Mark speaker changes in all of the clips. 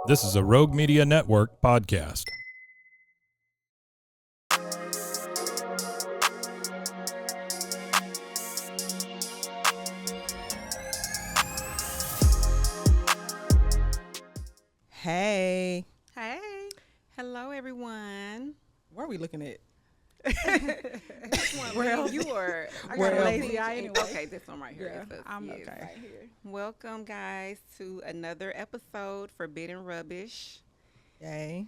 Speaker 1: This is a Rogue Media Network podcast.
Speaker 2: Hey.
Speaker 3: Hey. Hello, everyone.
Speaker 2: What are we looking at?
Speaker 3: Well, you are.
Speaker 2: I got a
Speaker 3: lazy
Speaker 2: eye
Speaker 3: anyway. Okay, this one right here.
Speaker 2: Yeah, I'm okay.
Speaker 3: Right here. Welcome, guys, to another episode Forbidden Rubbish.
Speaker 2: Yay.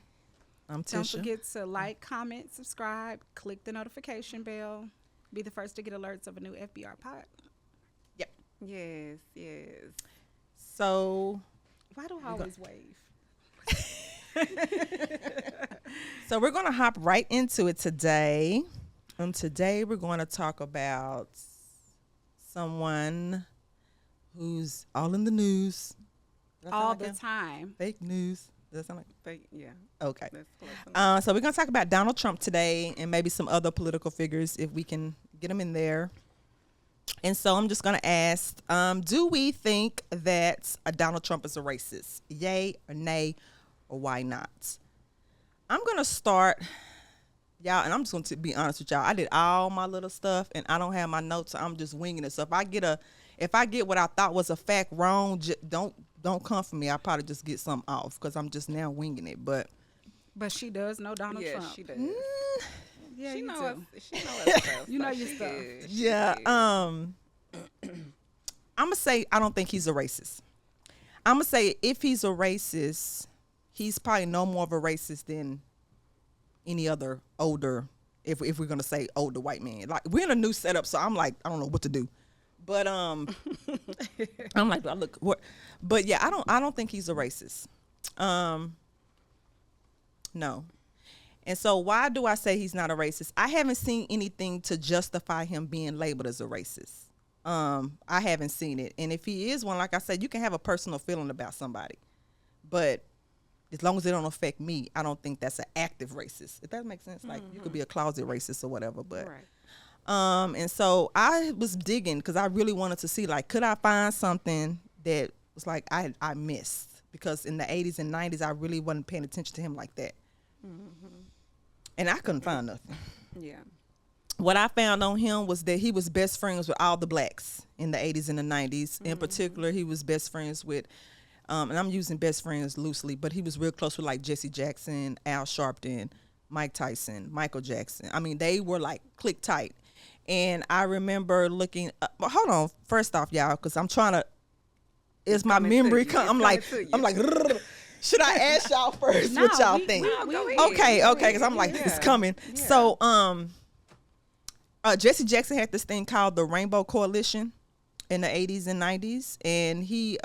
Speaker 2: I'm Tisha.
Speaker 4: Don't forget to like, comment, subscribe, click the notification bell. Be the first to get alerts of a new FBR pod.
Speaker 2: Yep.
Speaker 3: Yes, yes.
Speaker 2: So,
Speaker 4: Why do I always wave?
Speaker 2: so we're going to hop right into it today. And today we're going to talk about someone who's all in the news. Does that sound
Speaker 4: All
Speaker 2: like
Speaker 4: the
Speaker 2: him?
Speaker 4: time.
Speaker 2: Fake news. Does that sound like?
Speaker 3: But yeah,
Speaker 2: Okay.
Speaker 3: that's close.
Speaker 2: So we're going to talk about Donald Trump today and maybe some other political figures if we can get them in there. And so I'm just going to ask, do we think that Donald Trump is a racist? Yay or nay, or why not? I'm going to start, y'all, and I'm just going to be honest with y'all. I did all my little stuff, and I don't have my notes, so I'm just winging it. So if I get what I thought was a fact wrong, don't come for me. I'll probably just get something off because I'm just now winging it. But
Speaker 4: She does know Donald
Speaker 3: Yeah,
Speaker 4: Trump.
Speaker 3: she does.
Speaker 4: Yeah,
Speaker 3: She
Speaker 4: you
Speaker 3: knows.
Speaker 4: do.
Speaker 3: She knows her stuff.
Speaker 4: You know
Speaker 3: so
Speaker 4: your
Speaker 3: she
Speaker 4: stuff.
Speaker 3: good. She
Speaker 2: yeah,
Speaker 3: good.
Speaker 2: I'm gonna say I don't think he's a racist. I'm gonna say if he's a racist, he's probably no more of a racist than any other older. If we're gonna say older white man, like we're in a new setup, so I'm like I don't know what to do. But I'm like I look what, but yeah, I don't think he's a racist. No. And so why do I say he's not a racist? I haven't seen anything to justify him being labeled as a racist. I haven't seen it. And if he is one, like I said, you can have a personal feeling about somebody. But as long as it don't affect me, I don't think that's an active racist. If that makes sense. Like you could be a closet racist or whatever. But
Speaker 3: Right.
Speaker 2: and so I was digging because I really wanted to see, like, could I find something that was like I missed? Because in the 80s and 90s, I really wasn't paying attention to him like that. And I couldn't find nothing.
Speaker 3: Yeah.
Speaker 2: What I found on him was that he was best friends with all the blacks in the 80s and the 90s. In particular, he was best friends with, and I'm using best friends loosely, but he was real close with like Jesse Jackson, Al Sharpton, Mike Tyson, Michael Jackson. I mean, they were like click tight. And I remember looking, well, hold on, first off, y'all, because I'm trying to, is my
Speaker 3: coming to
Speaker 2: memory,
Speaker 3: you. It's
Speaker 2: I'm like,
Speaker 3: coming to you.
Speaker 2: should I ask y'all first
Speaker 4: No,
Speaker 2: what y'all
Speaker 4: we-
Speaker 2: think?
Speaker 3: No, go ahead.
Speaker 2: Okay, because I'm like, it's
Speaker 3: Yeah.
Speaker 2: coming.
Speaker 3: Yeah.
Speaker 2: So, Jesse Jackson had this thing called the Rainbow Coalition in the 80s and 90s, and he,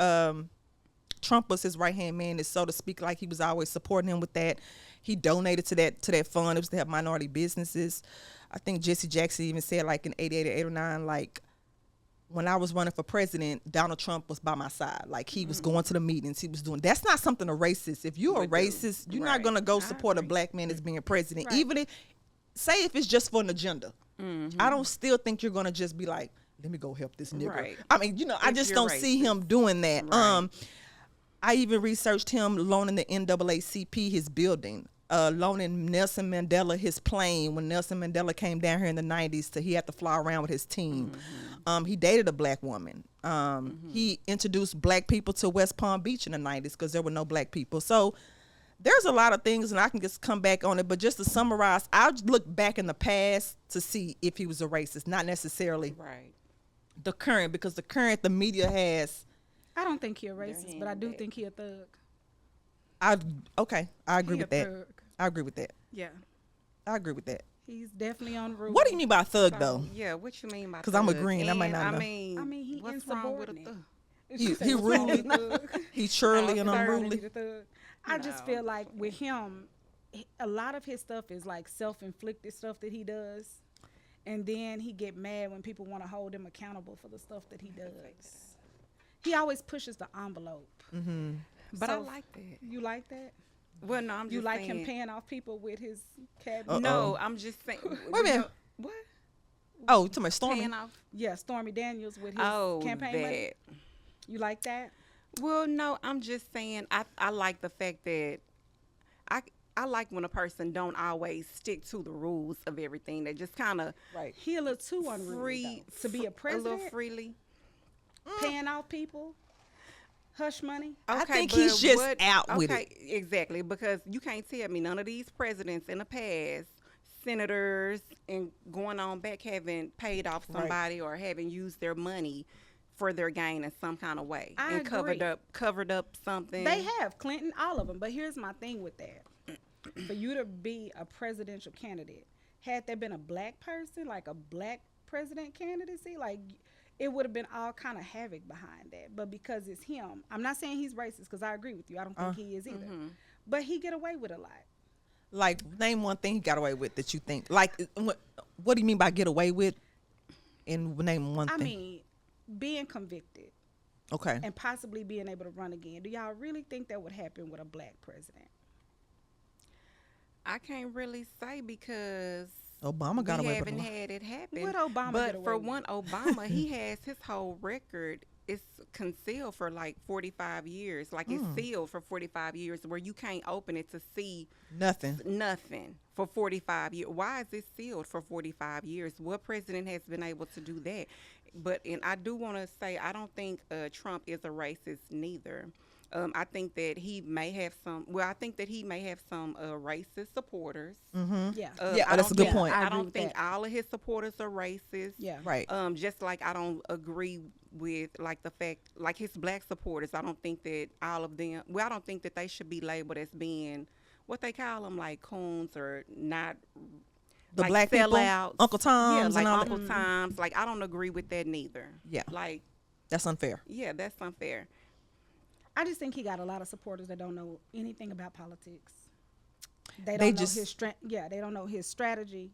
Speaker 2: Trump was his right-hand man, so to speak, like he was always supporting him with that. He donated to that fund. It was to help minority businesses. I think Jesse Jackson even said, like in 88 or 89, like, when I was running for president, Donald Trump was by my side. Like he was going to the meetings, he was doing. That's not something a racist. If you're a
Speaker 3: Would do.
Speaker 2: racist, you're not
Speaker 3: Right.
Speaker 2: gonna go
Speaker 3: I
Speaker 2: support a
Speaker 3: agree.
Speaker 2: black man as being president,
Speaker 4: Right.
Speaker 2: even if it's just for an agenda. I don't still think you're gonna just be like, let me go help this nigga.
Speaker 3: Right.
Speaker 2: I mean, I
Speaker 3: If
Speaker 2: just
Speaker 3: you're
Speaker 2: don't see him doing that.
Speaker 3: Right.
Speaker 2: I even researched him loaning the NAACP his building, loaning Nelson Mandela his plane when Nelson Mandela came down here in the 90s. He had to fly around with his team. He dated a black woman. He introduced black people to West Palm Beach in the 90s because there were no black people. So there's a lot of things, and I can just come back on it. But just to summarize, I'll look back in the past to see if he was a racist, not necessarily
Speaker 3: Right.
Speaker 2: the current, because the current, the media has.
Speaker 4: I don't think he a racist, but I do
Speaker 3: handbag.
Speaker 4: think he a thug.
Speaker 2: I agree
Speaker 4: He
Speaker 2: with
Speaker 4: a
Speaker 2: that.
Speaker 4: thug.
Speaker 2: I agree with that.
Speaker 4: Yeah.
Speaker 2: I agree with that.
Speaker 4: He's definitely on the road.
Speaker 2: What do you mean by thug though?
Speaker 3: Yeah, what you mean by
Speaker 2: 'Cause I'm
Speaker 3: thug?
Speaker 2: agreeing, I might
Speaker 3: And,
Speaker 2: not know.
Speaker 4: I mean, he
Speaker 3: what's wrong with a
Speaker 4: insubordinate.
Speaker 3: thug?
Speaker 2: He rude. He's surly and
Speaker 4: Thug,
Speaker 2: unruly.
Speaker 4: the thug. I just
Speaker 3: No,
Speaker 4: feel like with him, a lot of his stuff is like self-inflicted stuff that he does, and then he get mad when people want to hold him accountable for the stuff that he does. He always pushes the envelope.
Speaker 3: But I
Speaker 4: So,
Speaker 3: like that.
Speaker 4: You like that?
Speaker 3: Well, no, I'm just
Speaker 4: You like
Speaker 3: saying.
Speaker 4: him paying off people with his cabinet?
Speaker 3: No, I'm just saying.
Speaker 2: Wait a minute.
Speaker 3: What?
Speaker 2: Oh, you talking about Stormy?
Speaker 3: Paying off?
Speaker 4: Yeah, Stormy Daniels with his
Speaker 3: Oh,
Speaker 4: campaign money.
Speaker 3: that.
Speaker 4: You like that?
Speaker 3: Well, no, I'm just saying I like the fact that I I like when a person don't always stick to the rules of everything. They just kind of
Speaker 2: Right.
Speaker 4: He a little too unruly though, to be a
Speaker 3: a
Speaker 4: president,
Speaker 3: little freely.
Speaker 4: paying off people, hush money.
Speaker 2: I
Speaker 3: Okay,
Speaker 2: think
Speaker 3: but
Speaker 2: he's just
Speaker 3: what,
Speaker 2: out with
Speaker 3: okay, exactly, because you can't tell me none of these presidents in the past, senators and going on back, haven't paid off
Speaker 2: Right.
Speaker 3: somebody or haven't used their money for their gain in some kind of way
Speaker 4: I
Speaker 3: and
Speaker 4: agree.
Speaker 3: covered up something.
Speaker 4: They have Clinton, all of them. But here's my thing with that: for you to be a presidential candidate, had there been a black person, like a black president candidacy, like it would have been all kind of havoc behind that. But because it's him, I'm not saying he's racist because I agree with you. I don't think he is either. But he get away with a lot.
Speaker 2: Like, name one thing he got away with that you think. Like, what do you mean by get away with? And name one
Speaker 4: I
Speaker 2: thing.
Speaker 4: mean, being convicted
Speaker 2: Okay.
Speaker 4: and possibly being able to run again. Do y'all really think that would happen with a black president?
Speaker 3: I can't really say because
Speaker 2: Obama got
Speaker 3: we
Speaker 2: away with a
Speaker 3: haven't
Speaker 2: lot.
Speaker 3: had it happen.
Speaker 4: What Obama
Speaker 3: but
Speaker 4: get away
Speaker 3: for
Speaker 4: with?
Speaker 3: one, Obama, he has his whole record. It's concealed for like 45 years. Like it's sealed for 45 years where you can't open it to see
Speaker 2: Nothing.
Speaker 3: nothing for 45 years. Why is it sealed for 45 years? What president has been able to do that? But, and I do want to say, I don't think Trump is a racist neither. I think that he may have some, well, I think that he may have some racist supporters.
Speaker 4: Yeah.
Speaker 2: Yeah,
Speaker 3: I
Speaker 2: that's
Speaker 3: don't
Speaker 2: a good
Speaker 3: think-
Speaker 2: point.
Speaker 4: I
Speaker 3: I
Speaker 4: agree
Speaker 3: don't
Speaker 4: with
Speaker 3: think
Speaker 4: that.
Speaker 3: all of his supporters are racist.
Speaker 4: Yeah.
Speaker 2: Right.
Speaker 3: Just like I don't agree with like the fact, like his black supporters, I don't think that all of them, well, I don't think that they should be labeled as being what they call them, like coons or not.
Speaker 2: The
Speaker 3: like
Speaker 2: black people,
Speaker 3: sellouts.
Speaker 2: Uncle Toms
Speaker 3: yeah, like
Speaker 2: and all
Speaker 3: Uncle
Speaker 2: that.
Speaker 3: Toms. Like I don't agree with that neither.
Speaker 2: Yeah.
Speaker 3: Like,
Speaker 2: That's unfair.
Speaker 3: yeah, that's unfair.
Speaker 4: I just think he got a lot of supporters that don't know anything about politics. They
Speaker 2: They
Speaker 4: don't
Speaker 2: just-
Speaker 4: know his they don't know his strategy.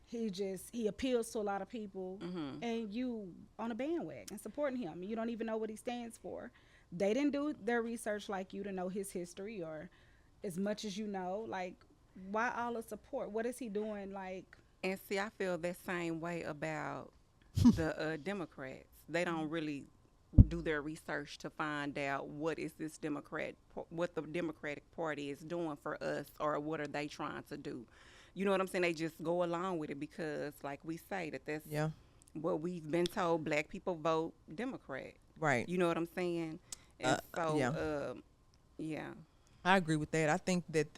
Speaker 4: He appeals to a lot of people, and you on a bandwagon supporting him. You don't even know what he stands for. They didn't do their research like you to know his history or as much as you know. Like, why all the support? What is he doing? Like,
Speaker 3: And see, I feel that same way about the Democrats. They don't really do their research to find out what is this what the Democratic Party is doing for us, or what are they trying to do. You know what I'm saying? They just go along with it because, like we say, that's
Speaker 2: Yeah.
Speaker 3: what we've been told. Black people vote Democrat.
Speaker 2: Right.
Speaker 3: You know what I'm saying? And so,
Speaker 2: yeah.
Speaker 3: yeah.
Speaker 2: I agree with that. I think that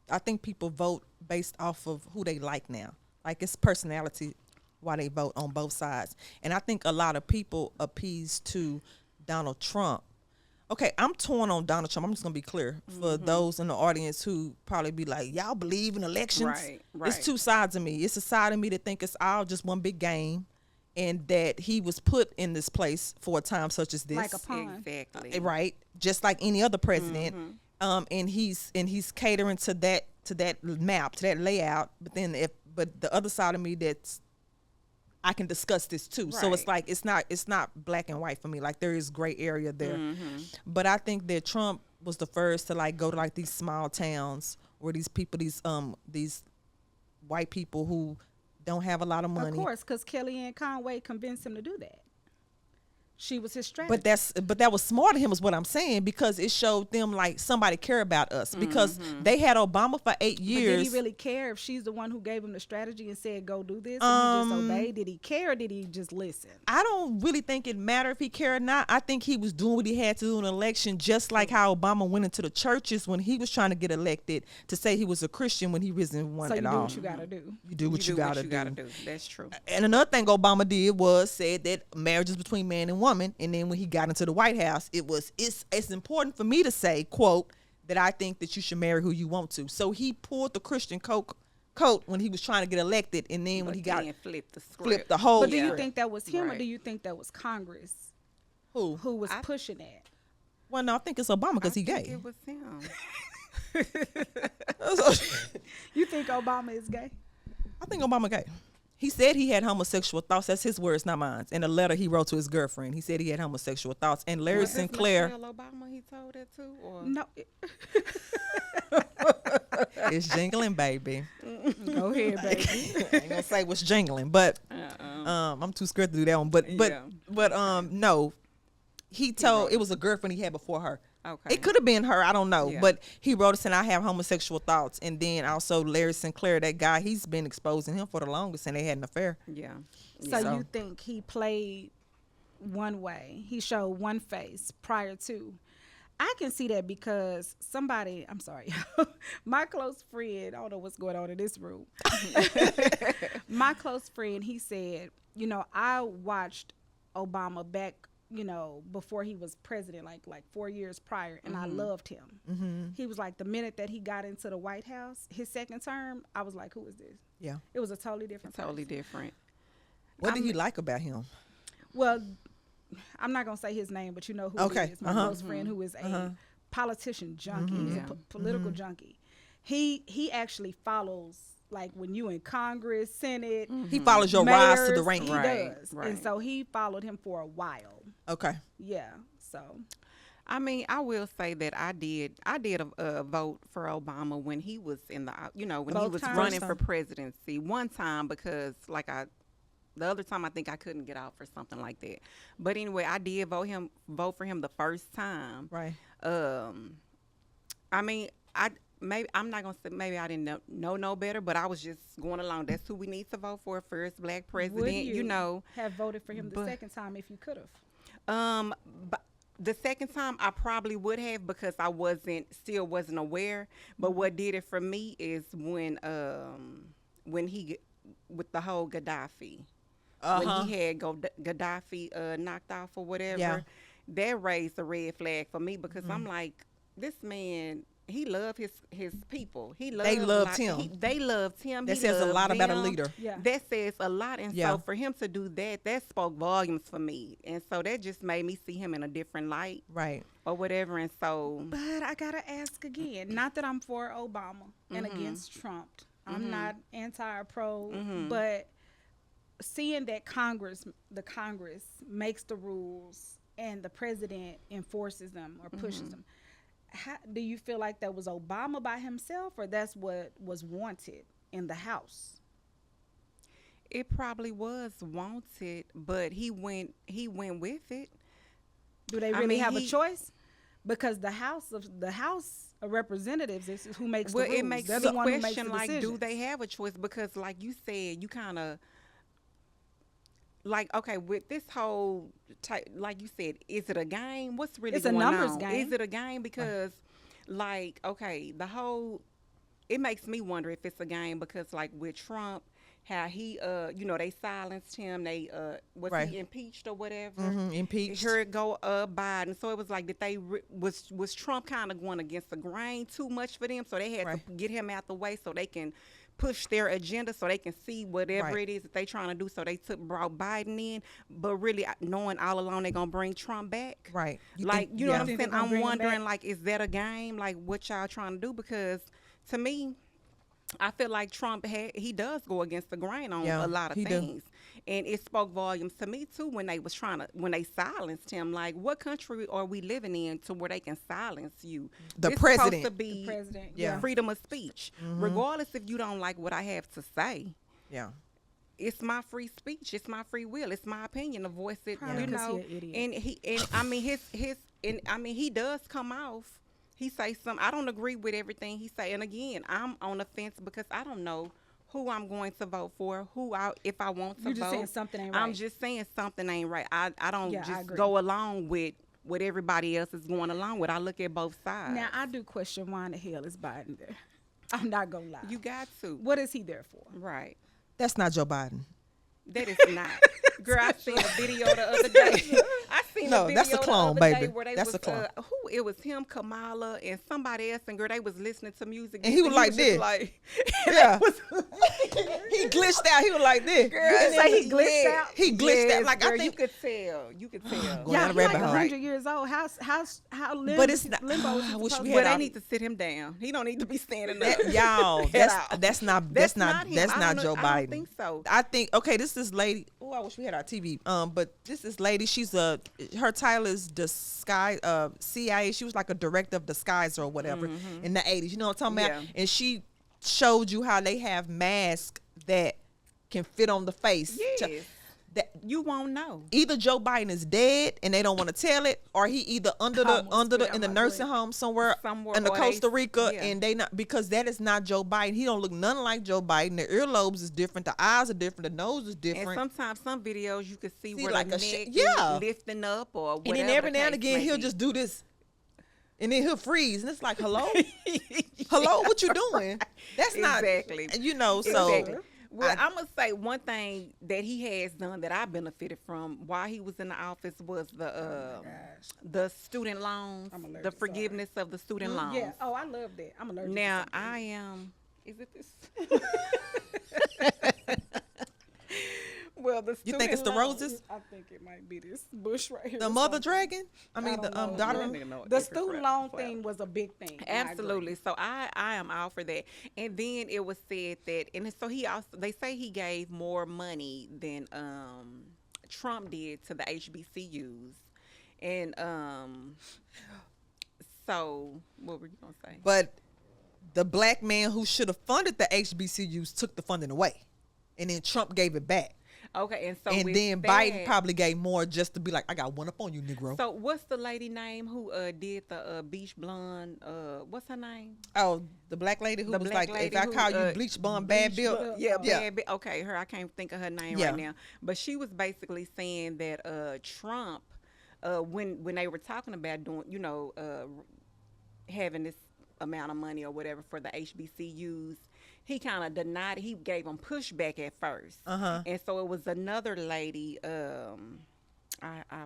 Speaker 2: I think people vote based off of who they like now. Like, it's personality why they vote on both sides. And I think a lot of people appease to Donald Trump. Okay, I'm torn on Donald Trump. I'm just going to be clear for those in the audience who probably be like, y'all believe in elections?
Speaker 3: Right.
Speaker 2: It's two sides of me. It's a side of me that think it's all just one big game, and that he was put in this place for a time such as this.
Speaker 4: like a pawn.
Speaker 3: Exactly.
Speaker 2: Right, just like any other president. And he's catering to that map, to that layout. But the other side of me, that's, I can discuss this too. So it's
Speaker 3: Right.
Speaker 2: like it's not black and white for me. Like, there is gray area there. But I think that Trump was the first to like go to like these small towns where these people, these white people who don't have a lot of money.
Speaker 4: Of course, because Kellyanne Conway convinced him to do that. She was his strategy.
Speaker 2: But that was smart of him, is what I'm saying, because it showed them like somebody care about us, because they had Obama for 8
Speaker 4: But
Speaker 2: years.
Speaker 4: did he really care if she's the one who gave him the strategy and said, go do this, and he just obeyed? Did he care, or did he just listen?
Speaker 2: I don't really think it mattered if he cared or not. I think he was doing what he had to do in an election, just like how Obama went into the churches when he was trying to get elected to say he was a Christian when he wasn't one
Speaker 4: So
Speaker 2: at
Speaker 4: you do
Speaker 2: all.
Speaker 4: what you got to do.
Speaker 2: You do what you gotta do.
Speaker 3: That's true.
Speaker 2: And another thing Obama did was said that marriage is between man and woman. And then when he got into the White House, it's important for me to say, quote, that I think that you should marry who you want to. So he pulled the Christian coat when he was trying to get elected, and then when he got
Speaker 3: flipped the script.
Speaker 2: flipped the whole
Speaker 4: But do you
Speaker 2: script.
Speaker 4: think that was him, or
Speaker 3: Right.
Speaker 4: do you think that was Congress
Speaker 2: Who?
Speaker 4: who was pushing that?
Speaker 2: Well, no, I think it's Obama because he
Speaker 3: I think
Speaker 2: gay.
Speaker 3: It was him.
Speaker 4: You think Obama is gay?
Speaker 2: I think Obama gay. He said he had homosexual thoughts. That's his words, not mine. In a letter he wrote to his girlfriend, he said he had homosexual thoughts. And Larry
Speaker 3: Was this
Speaker 2: Sinclair
Speaker 3: Michelle Obama he told that to? Or?
Speaker 4: No.
Speaker 2: is jingling, baby.
Speaker 4: Go ahead, baby.
Speaker 2: I ain't gonna say what's jingling, but I'm too scared to do that one. But
Speaker 3: Yeah.
Speaker 2: no, he told
Speaker 3: wrote
Speaker 2: it was a girlfriend he had before her.
Speaker 3: Okay.
Speaker 2: It could have been her, I don't know.
Speaker 3: Yeah.
Speaker 2: But he wrote us saying I have homosexual thoughts. And then also Larry Sinclair, that guy, he's been exposing him for the longest and they had an affair.
Speaker 3: Yeah.
Speaker 4: So
Speaker 2: So-
Speaker 4: you think he played one way? He showed one face prior to. I can see that because somebody, I'm sorry, my close friend, I don't know what's going on in this room. My close friend, he said, you know, I watched Obama back, you know, before he was president, like 4 years prior, and I loved him.
Speaker 2: Mm-hmm.
Speaker 4: He was like, the minute that he got into the White House, his second term, I was like, who is this?
Speaker 2: Yeah.
Speaker 4: It was a totally different
Speaker 3: Totally
Speaker 4: person.
Speaker 3: different.
Speaker 2: What did he like about him?
Speaker 4: Well, I'm not gonna say his name, but you know who
Speaker 2: Okay,
Speaker 4: it is. My close friend who is a politician junkie, he's a
Speaker 3: Yeah.
Speaker 4: political junkie. He actually follows, like, when you in Congress, Senate,
Speaker 2: He follows your rise to the
Speaker 4: mayors,
Speaker 2: ranking.
Speaker 4: He
Speaker 3: Right,
Speaker 4: does,
Speaker 3: right.
Speaker 4: and so he followed him for a while.
Speaker 2: Okay.
Speaker 4: Yeah, so
Speaker 3: I mean, I will say that I did a vote for Obama when he was in the, you know, when he
Speaker 4: Both
Speaker 3: was
Speaker 4: times?
Speaker 3: running
Speaker 2: First
Speaker 3: for
Speaker 2: time.
Speaker 3: presidency. One time because the other time I think I couldn't get out for something like that. But anyway, I did vote for him the first time.
Speaker 2: Right.
Speaker 3: I mean, I'm not gonna say maybe I didn't know no better, but I was just going along. That's who we need to vote for, first black president.
Speaker 4: would
Speaker 3: You know,
Speaker 4: have voted for him the
Speaker 3: but-
Speaker 4: second time if you could have?
Speaker 3: But the second time I probably would have because I still wasn't aware. But what did it for me is when he with the whole Gaddafi, when he had Gaddafi knocked off or whatever,
Speaker 2: Yeah.
Speaker 3: that raised a red flag for me because I'm like, this man. He loved his people.
Speaker 2: They loved him.
Speaker 3: They loved him.
Speaker 2: That
Speaker 3: He
Speaker 2: says a
Speaker 3: loved
Speaker 2: lot about a
Speaker 3: them.
Speaker 2: leader.
Speaker 4: Yeah.
Speaker 3: That says a lot. And
Speaker 2: Yeah.
Speaker 3: so for him to do that, that spoke volumes for me. And so that just made me see him in a different light
Speaker 2: Right.
Speaker 3: or whatever. And so,
Speaker 4: But I gotta ask again. Not that I'm for Obama and against Trump. I'm not anti or pro, but seeing that the Congress makes the rules and the president enforces them or pushes them. How, do you feel like that was Obama by himself, or that's what was wanted in the House?
Speaker 3: it probably was wanted, but he went with it.
Speaker 4: Do they
Speaker 3: I
Speaker 4: really
Speaker 3: mean,
Speaker 4: have a
Speaker 3: he-
Speaker 4: choice? Because the House of Representatives is who makes
Speaker 3: Well,
Speaker 4: the rules.
Speaker 3: it makes
Speaker 4: They're
Speaker 3: the
Speaker 4: the one who makes
Speaker 3: question
Speaker 4: the
Speaker 3: like, do
Speaker 4: decisions.
Speaker 3: they have a choice? Because like you said, you kind of like, okay, with this whole type, like you said, is it a game? What's really
Speaker 4: It's a
Speaker 3: going
Speaker 4: numbers
Speaker 3: on?
Speaker 4: game.
Speaker 3: Is it a game? Because like, okay, it makes me wonder if it's a game because like with Trump, how he they silenced him, they was
Speaker 2: Right.
Speaker 3: he impeached or whatever.
Speaker 2: Impeached.
Speaker 3: Here it go Biden. So it was like, did they was Trump kind of going against the grain too much for them? So they had
Speaker 2: Right.
Speaker 3: to get him out the way so they can push their agenda, so they can see whatever
Speaker 2: Right.
Speaker 3: it is that they trying to do. So they brought Biden in, but really knowing all along they're gonna bring Trump back.
Speaker 2: Right. You
Speaker 3: Like,
Speaker 2: think-
Speaker 3: you know
Speaker 2: yeah.
Speaker 3: what I'm
Speaker 4: Think they're
Speaker 3: saying?
Speaker 4: gonna
Speaker 3: I'm
Speaker 4: bring him
Speaker 3: wondering,
Speaker 4: back?
Speaker 3: like, is that a game? Like, what y'all trying to do? Because to me, I feel like Trump he does go against the grain on
Speaker 2: Yeah,
Speaker 3: a lot of
Speaker 2: he do.
Speaker 3: things, and it spoke volumes to me too when they silenced him. Like, what country are we living in to where they can silence you?
Speaker 2: The
Speaker 3: It's
Speaker 2: president.
Speaker 3: supposed to be
Speaker 4: The president,
Speaker 2: yeah.
Speaker 3: freedom of speech, regardless if you don't like what I have to say.
Speaker 2: Yeah.
Speaker 3: It's my free speech. It's my free will. It's my opinion to voice it.
Speaker 4: Probably
Speaker 3: You
Speaker 4: 'cause
Speaker 3: know,
Speaker 4: he an idiot.
Speaker 3: and he does come off. He say something. I don't agree with everything he say. And again, I'm on the fence because I don't know who I'm going to vote for. If I want to
Speaker 4: You just
Speaker 3: vote.
Speaker 4: saying something ain't
Speaker 3: I'm
Speaker 4: right.
Speaker 3: just saying something ain't right. I don't
Speaker 4: Yeah, I
Speaker 3: just
Speaker 4: agree.
Speaker 3: go along with what everybody else is going along with. I look at both sides.
Speaker 4: Now I do question why in the hell is Biden there. I'm not gonna lie.
Speaker 3: You got to.
Speaker 4: What is he there for?
Speaker 3: Right.
Speaker 2: That's not Joe Biden.
Speaker 3: That is not. Girl, I seen a video the other day. I seen
Speaker 2: No,
Speaker 3: a video
Speaker 2: that's a clone,
Speaker 3: the other
Speaker 2: baby.
Speaker 3: day where they
Speaker 2: That's
Speaker 3: was,
Speaker 2: a clone.
Speaker 3: it was him, Kamala, and somebody else, and girl, they was listening to music.
Speaker 2: And he was like
Speaker 3: just
Speaker 2: this.
Speaker 3: Like,
Speaker 2: Yeah. He glitched out. He was like this.
Speaker 3: girl,
Speaker 4: You can
Speaker 3: and
Speaker 4: say he glitched out?
Speaker 2: He glitched out.
Speaker 3: Yes,
Speaker 2: Like,
Speaker 3: girl,
Speaker 2: I think.
Speaker 3: you could tell. You could tell.
Speaker 2: Going
Speaker 4: Yeah,
Speaker 2: down
Speaker 4: he's
Speaker 2: the
Speaker 4: like
Speaker 2: rabbit hole.
Speaker 4: 100 years old. How limb,
Speaker 2: But it's not-
Speaker 4: limbo is
Speaker 2: I
Speaker 4: he
Speaker 2: wish
Speaker 4: supposed
Speaker 2: we
Speaker 4: to
Speaker 2: had
Speaker 3: But
Speaker 2: our-
Speaker 3: they need to sit him down. He don't need to be standing up.
Speaker 2: That, y'all,
Speaker 3: At all.
Speaker 2: that's not
Speaker 3: him.
Speaker 2: that's not
Speaker 3: I don't
Speaker 2: Joe
Speaker 3: know-
Speaker 2: Biden.
Speaker 3: I don't think so.
Speaker 2: I think okay, this is lady. Oh, I wish we had our TV. But this is lady. She's her title is disguise CIA. She was like a director of disguise or whatever in the 80s. You know what I'm talking about?
Speaker 3: Yeah.
Speaker 2: And she showed you how they have masks that can fit on the face.
Speaker 3: Yes.
Speaker 2: that
Speaker 3: You won't know.
Speaker 2: either Joe Biden is dead and they don't want to tell it, or he either in the nursing home somewhere in the
Speaker 3: or
Speaker 2: Costa Rica,
Speaker 3: yeah.
Speaker 2: and they not, because that is not Joe Biden. He don't look nothing like Joe Biden. The earlobes is different, the eyes are different, the nose is different.
Speaker 3: And sometimes some videos you can see where
Speaker 2: like
Speaker 3: the
Speaker 2: a
Speaker 3: neck
Speaker 2: yeah.
Speaker 3: is lifting up or whatever.
Speaker 2: And then every
Speaker 3: the
Speaker 2: now and
Speaker 3: case
Speaker 2: again
Speaker 3: may
Speaker 2: he'll
Speaker 3: be.
Speaker 2: just do this, and then he'll freeze, and it's like, hello, hello, what you doing? That's not
Speaker 3: Exactly.
Speaker 2: So.
Speaker 3: Exactly. Well, I'm gonna say one thing that he has done that I benefited from while he was in the office was the student loans,
Speaker 4: I'm allergic,
Speaker 3: the forgiveness of the student loans.
Speaker 4: Yeah. Oh, I love that. I'm allergic.
Speaker 3: Now
Speaker 4: to something.
Speaker 3: I am. Is it this? Well, the
Speaker 2: You think it's the
Speaker 3: student loans-
Speaker 2: roses?
Speaker 4: I think it might be this bush right here.
Speaker 2: The
Speaker 4: or
Speaker 2: mother
Speaker 4: something.
Speaker 2: dragon? I mean, the
Speaker 4: don't know.
Speaker 2: daughter.
Speaker 3: I don't even know what
Speaker 4: The
Speaker 3: different
Speaker 4: student
Speaker 3: crap-
Speaker 4: loan
Speaker 3: crap.
Speaker 4: thing was a big thing. and I agree.
Speaker 3: Absolutely. So I am all for that. And then it was said that, and so he also, they say he gave more money than Trump did to the HBCUs. And so what were you gonna say?
Speaker 2: But the black man who should have funded the HBCUs took the funding away, and then Trump gave it back.
Speaker 3: Okay, and so
Speaker 2: And
Speaker 3: with
Speaker 2: then
Speaker 3: that,
Speaker 2: Biden probably gave more just to be like, I got one up on you, Negro.
Speaker 3: So what's the lady name who did the Beach Blonde? What's her name?
Speaker 2: Oh, the black lady who
Speaker 3: The
Speaker 2: was
Speaker 3: black
Speaker 2: like,
Speaker 3: lady
Speaker 2: if I
Speaker 3: who,
Speaker 2: call you bleach blonde, bad
Speaker 4: bleach
Speaker 2: bill.
Speaker 4: blonde.
Speaker 3: Yeah,
Speaker 2: Yeah.
Speaker 3: bad okay, her. I can't think of her name
Speaker 2: Yeah.
Speaker 3: right now. But she was basically saying that Trump, when they were talking about doing, having this amount of money or whatever for the HBCUs, he kind of denied it. He gave them pushback at first. And so it was another lady, I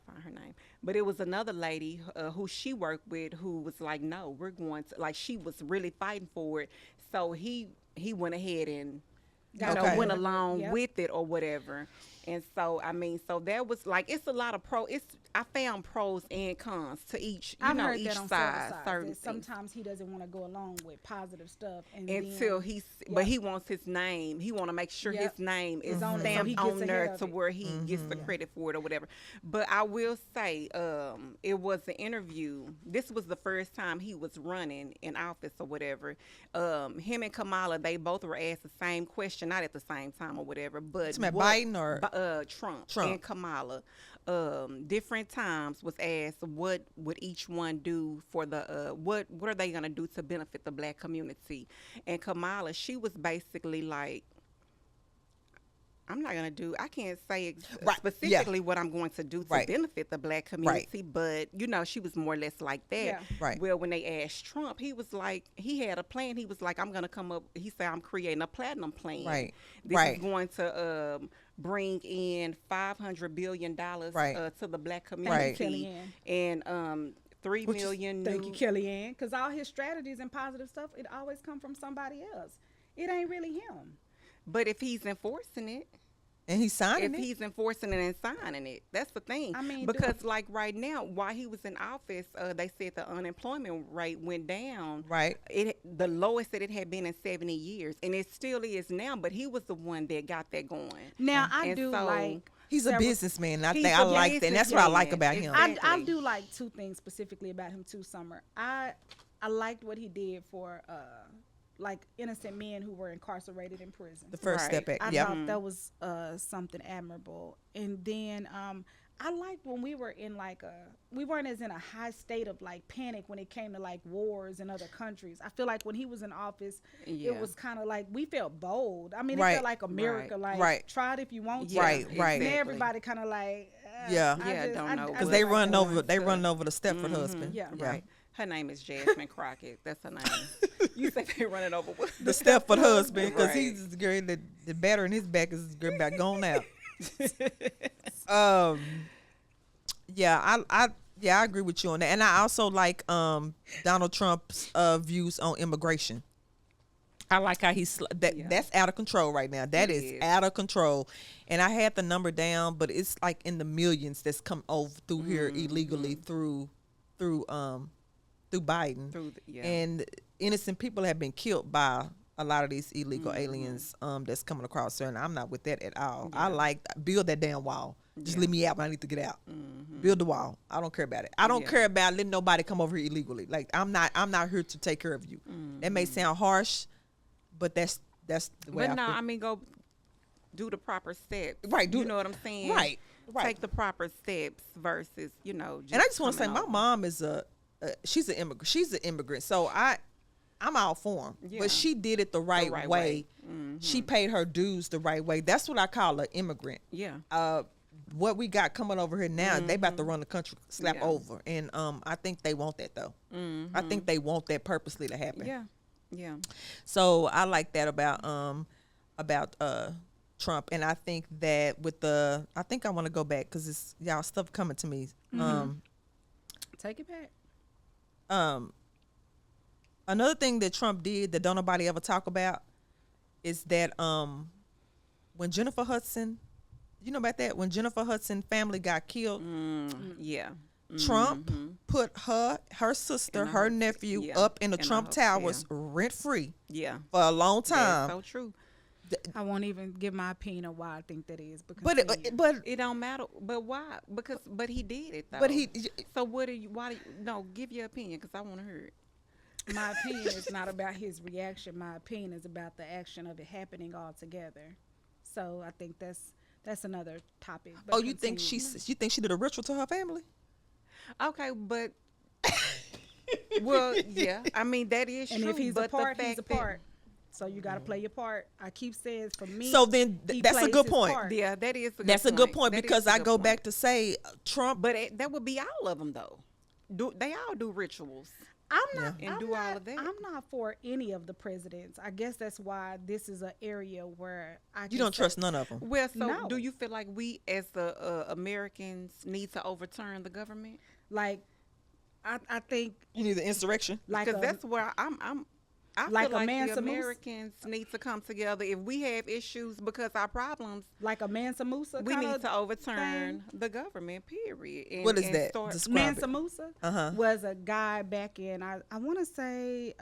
Speaker 3: find her name, but it was another lady who she worked with who was like, no, we're going to, like, she was really fighting for it. So he went ahead and
Speaker 2: Okay.
Speaker 3: went along
Speaker 4: Yep.
Speaker 3: with it or whatever. And so, I mean, so that was like, it's a lot of I found pros and cons to each,
Speaker 4: I've heard
Speaker 3: each
Speaker 4: that on
Speaker 3: side,
Speaker 4: certain
Speaker 3: certain
Speaker 4: sides.
Speaker 3: things.
Speaker 4: Sometimes he doesn't want to go along with positive stuff, and
Speaker 3: Until
Speaker 4: then,
Speaker 3: but he wants his name. He want to make sure
Speaker 4: Yep.
Speaker 3: his name is
Speaker 4: on there, so
Speaker 3: stamped
Speaker 4: he gets
Speaker 3: on there
Speaker 4: ahead of
Speaker 3: to
Speaker 4: it.
Speaker 3: where he gets the credit for it or whatever. But I will say, it was an interview. This was the first time he was running in office or whatever. Him and Kamala, they both were asked the same question, not at the same time or whatever. But
Speaker 2: It's Biden or
Speaker 3: Trump
Speaker 2: Trump.
Speaker 3: and Kamala. Different times was asked what would each one do for the what are they gonna do to benefit the black community. And Kamala, she was basically like, I can't say
Speaker 2: Right,
Speaker 3: specifically what I'm going to do to
Speaker 2: Right.
Speaker 3: benefit the black community, but she was more or less like that.
Speaker 4: Yeah.
Speaker 2: Right.
Speaker 3: Well, when they asked Trump, he was like, he had a plan. He was like, I'm going to come up, he said, I'm creating a platinum plan.
Speaker 2: Right.
Speaker 3: This
Speaker 2: Right.
Speaker 3: is going to bring in $500 billion
Speaker 2: Right.
Speaker 3: to the black
Speaker 2: Right.
Speaker 3: community. And 3 million
Speaker 4: Thank
Speaker 3: new
Speaker 4: you, Kellyanne, because all his strategies and positive stuff, it always come from somebody else. It ain't really him.
Speaker 3: But if he's enforcing it,
Speaker 2: and he's signing
Speaker 3: if
Speaker 2: it.
Speaker 3: he's enforcing it and signing it, that's the thing.
Speaker 4: I mean,
Speaker 3: because like right now, while he was in office, they said the unemployment rate went down.
Speaker 2: Right.
Speaker 3: The lowest that it had been in 70 years, and it still is now. But he was the one that got that going.
Speaker 4: Now, I
Speaker 3: And
Speaker 4: do
Speaker 3: so-
Speaker 4: like
Speaker 2: He's a
Speaker 4: several-
Speaker 2: businessman. I
Speaker 3: He's
Speaker 2: think
Speaker 3: a
Speaker 2: I like that. And that's what I like about him.
Speaker 3: businessman.
Speaker 4: I
Speaker 3: Exactly.
Speaker 4: do like two things specifically about him too, Summer. I liked what he did for like innocent men who were incarcerated in prison.
Speaker 2: The first
Speaker 3: Right.
Speaker 2: step back.
Speaker 4: I
Speaker 2: Yep.
Speaker 4: thought that was something admirable. And then I liked when we were in we weren't as in a high state of like panic when it came to like wars in other countries. I feel like when he was in office,
Speaker 3: Yeah.
Speaker 4: it was kind of like we felt bold. I mean, it
Speaker 2: Right.
Speaker 4: felt like America,
Speaker 3: Right.
Speaker 4: like
Speaker 2: Right.
Speaker 4: try it if you want to.
Speaker 3: Yeah,
Speaker 2: Right, right.
Speaker 4: And
Speaker 3: exactly.
Speaker 4: everybody kind of like
Speaker 2: Yeah.
Speaker 3: Yeah, don't know
Speaker 2: Because
Speaker 3: what-
Speaker 2: they
Speaker 3: Like
Speaker 2: run
Speaker 3: the
Speaker 2: over
Speaker 3: ones
Speaker 2: they
Speaker 3: that-
Speaker 2: run over the Stepford husband.
Speaker 4: Yeah.
Speaker 3: Right. Her name is Jasmine Crockett. That's her name. You said they running over what?
Speaker 2: The Stepford husband, because
Speaker 3: Right.
Speaker 2: he's the girl that the batter in his back is girl back gone out. Yeah, I agree with you on that, and I also like Donald Trump's views on immigration. I like how that's out of control right now. That
Speaker 3: It
Speaker 2: is
Speaker 3: is.
Speaker 2: out of control, and I had the number down, but it's like in the millions that's come over through here illegally through Biden. And innocent people have been killed by a lot of these illegal aliens that's coming across there, and I'm not with that at all. I like build that damn wall. Just let me out when I need to get out. Build the wall. I don't care about it. I don't care about letting nobody come over here illegally. Like I'm not here to take care of you. That may sound harsh, but that's the way
Speaker 3: But
Speaker 2: I
Speaker 3: no,
Speaker 2: feel.
Speaker 3: I mean, do the proper steps.
Speaker 2: Right,
Speaker 3: You know what I'm saying?
Speaker 2: Right.
Speaker 3: Take the proper steps versus, you know.
Speaker 2: And I just want to say,
Speaker 3: coming
Speaker 2: my
Speaker 3: over.
Speaker 2: mom is she's an immigrant. She's an immigrant, so I'm all for him.
Speaker 3: Yeah.
Speaker 2: But she did it the right,
Speaker 3: right
Speaker 2: way.
Speaker 3: way. Mm-hmm.
Speaker 2: She paid her dues the right way. That's what I call an immigrant.
Speaker 3: Yeah.
Speaker 2: What we got coming over here now, they about to run the country slap
Speaker 3: Yeah.
Speaker 2: over, and I think they want that though. I think they want that purposely to happen.
Speaker 3: Yeah. Yeah.
Speaker 2: So I like that about Trump, and I think that I think I want to go back because it's y'all stuff coming to me.
Speaker 4: Take it back.
Speaker 2: Another thing that Trump did that don't nobody ever talk about is that when Jennifer Hudson, you know about that? When Jennifer Hudson family got killed,
Speaker 3: Yeah.
Speaker 2: Trump put her sister,
Speaker 3: In the
Speaker 2: her
Speaker 3: house.
Speaker 2: nephew
Speaker 3: Yeah.
Speaker 2: up in the
Speaker 3: In the
Speaker 2: Trump
Speaker 3: house,
Speaker 2: Towers rent free
Speaker 3: Yeah.
Speaker 2: for a long time.
Speaker 3: That's so true.
Speaker 4: I won't even give my opinion on why I think that is. Because
Speaker 2: But
Speaker 3: It don't matter. But why? But he did it though.
Speaker 2: but he
Speaker 3: So what do you? Why do you? No, give your opinion because I want to hear it.
Speaker 4: my opinion is not about his reaction. My opinion is about the action of it happening altogether. So I think that's another topic. But
Speaker 2: you think
Speaker 4: continue.
Speaker 2: you think she did a ritual to her family?
Speaker 3: Okay, but well, yeah. I mean that is
Speaker 4: And
Speaker 3: true.
Speaker 4: if he's
Speaker 3: but
Speaker 4: a part,
Speaker 3: the
Speaker 4: he's
Speaker 3: fact
Speaker 4: a part. So you got to play your part. I keep saying for me.
Speaker 2: So then
Speaker 4: he
Speaker 2: that's a
Speaker 4: plays
Speaker 2: good
Speaker 4: his
Speaker 2: point.
Speaker 4: part.
Speaker 3: Yeah, that is.
Speaker 2: That's a good point
Speaker 3: That is
Speaker 2: because
Speaker 3: a
Speaker 2: I
Speaker 3: good
Speaker 2: go
Speaker 3: point.
Speaker 2: back to say Trump.
Speaker 3: But that would be all of them though. They all do rituals.
Speaker 4: I'm not.
Speaker 3: And
Speaker 4: I'm
Speaker 3: do
Speaker 4: not,
Speaker 3: all of that.
Speaker 4: I'm not for any of the presidents. I guess that's why this is an area where I.
Speaker 2: You don't trust none of them.
Speaker 3: Well, so
Speaker 4: No.
Speaker 3: do you feel like we as the Americans need to overturn the government?
Speaker 4: Like, I think
Speaker 2: You need the insurrection.
Speaker 4: like
Speaker 3: Because
Speaker 4: a,
Speaker 3: that's where I
Speaker 4: like
Speaker 3: feel
Speaker 4: a
Speaker 3: like
Speaker 4: Mansa
Speaker 3: the
Speaker 4: Musa?
Speaker 3: Americans need to come together. If we have issues because our problems,
Speaker 4: like a Mansa Musa.
Speaker 3: we
Speaker 4: kinda
Speaker 3: need to overturn
Speaker 4: thing.
Speaker 3: the government. Period. And,
Speaker 2: What is
Speaker 3: and
Speaker 2: that?
Speaker 3: start-
Speaker 2: Describe
Speaker 4: Mansa
Speaker 2: it.
Speaker 4: Musa
Speaker 2: Uh-huh.
Speaker 4: was a guy back in I want to say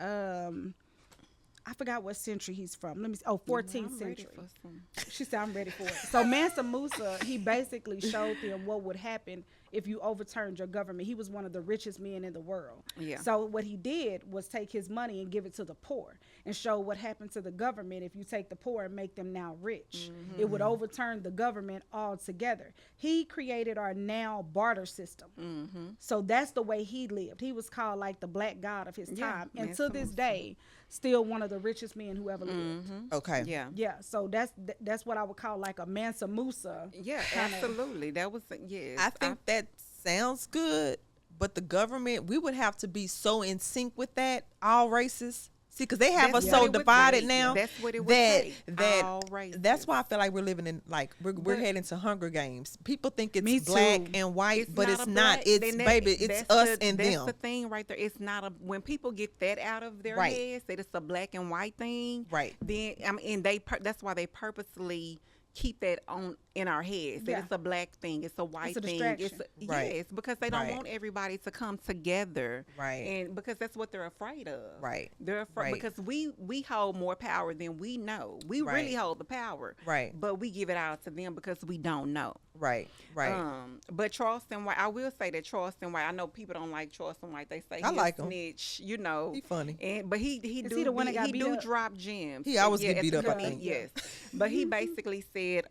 Speaker 4: I forgot what century he's from. Let me see. Oh, 14th
Speaker 3: I'm ready
Speaker 4: century.
Speaker 3: for some-
Speaker 4: She said, I'm ready for it. So Mansa Musa, he basically showed them what would happen if you overturned your government. He was one of the richest men in the world.
Speaker 3: Yeah.
Speaker 4: So what he did was take his money and give it to the poor and show what happened to the government if you take the poor and make them now rich. It would overturn the government altogether. He created our now barter system. So that's the way he lived. He was called like the black god of his
Speaker 3: Yeah,
Speaker 4: time. And
Speaker 3: Mansa
Speaker 4: to this
Speaker 3: Musa.
Speaker 4: day, still one of the richest men who ever lived.
Speaker 2: Okay.
Speaker 3: Yeah.
Speaker 4: Yeah, so that's what I would call like a Mansa Musa.
Speaker 3: Yeah,
Speaker 4: kinda-
Speaker 3: absolutely. That was yes.
Speaker 2: I think that sounds good, but the government, we would have to be so in sync with that, all races. See, because they have
Speaker 3: That's
Speaker 2: us
Speaker 3: what
Speaker 2: so
Speaker 3: it would
Speaker 2: divided
Speaker 3: take.
Speaker 2: now.
Speaker 3: That's what it would
Speaker 2: that
Speaker 3: take.
Speaker 2: that
Speaker 3: All races.
Speaker 2: that's why I feel like we're living in like we're
Speaker 3: But-
Speaker 2: heading to Hunger Games. People think it's
Speaker 4: Me
Speaker 2: black
Speaker 4: too.
Speaker 2: and white, but it's
Speaker 3: a
Speaker 2: not.
Speaker 3: black-
Speaker 2: It's
Speaker 3: then that-
Speaker 2: baby, it's
Speaker 3: that's
Speaker 2: us
Speaker 3: the-
Speaker 2: and
Speaker 3: that's
Speaker 2: them.
Speaker 3: the thing right there. It's not a when people get that out of their
Speaker 2: Right.
Speaker 3: heads that it's a black and white thing.
Speaker 2: Right.
Speaker 3: Then I mean, and that's why they purposely keep that on in our heads. That
Speaker 4: Yeah.
Speaker 3: it's a black thing, it's a white
Speaker 4: a
Speaker 3: thing.
Speaker 4: distraction.
Speaker 2: Right.
Speaker 3: Yes, because they don't
Speaker 2: Right.
Speaker 3: want everybody to come together.
Speaker 2: Right.
Speaker 3: And because that's what they're afraid of.
Speaker 2: Right.
Speaker 3: They're afraid
Speaker 2: Right.
Speaker 3: because we hold more power than we know. We really
Speaker 2: Right.
Speaker 3: hold the power.
Speaker 2: Right.
Speaker 3: But we give it out to them because we don't know.
Speaker 2: Right, right.
Speaker 3: But Charleston White, I will say that Charleston White. I know people don't like Charleston White. They say
Speaker 2: I
Speaker 3: he
Speaker 2: like
Speaker 3: a
Speaker 2: him.
Speaker 3: snitch. You know,
Speaker 2: He funny.
Speaker 3: But he
Speaker 4: Is
Speaker 3: do
Speaker 4: he the one
Speaker 3: be-
Speaker 4: that got
Speaker 3: he
Speaker 4: beat
Speaker 3: do
Speaker 4: up?
Speaker 3: drop gems.
Speaker 2: He always
Speaker 3: Yeah,
Speaker 2: get
Speaker 3: at
Speaker 2: beat
Speaker 3: the
Speaker 2: up, I
Speaker 3: committee,
Speaker 2: think.
Speaker 3: Yes, but he basically said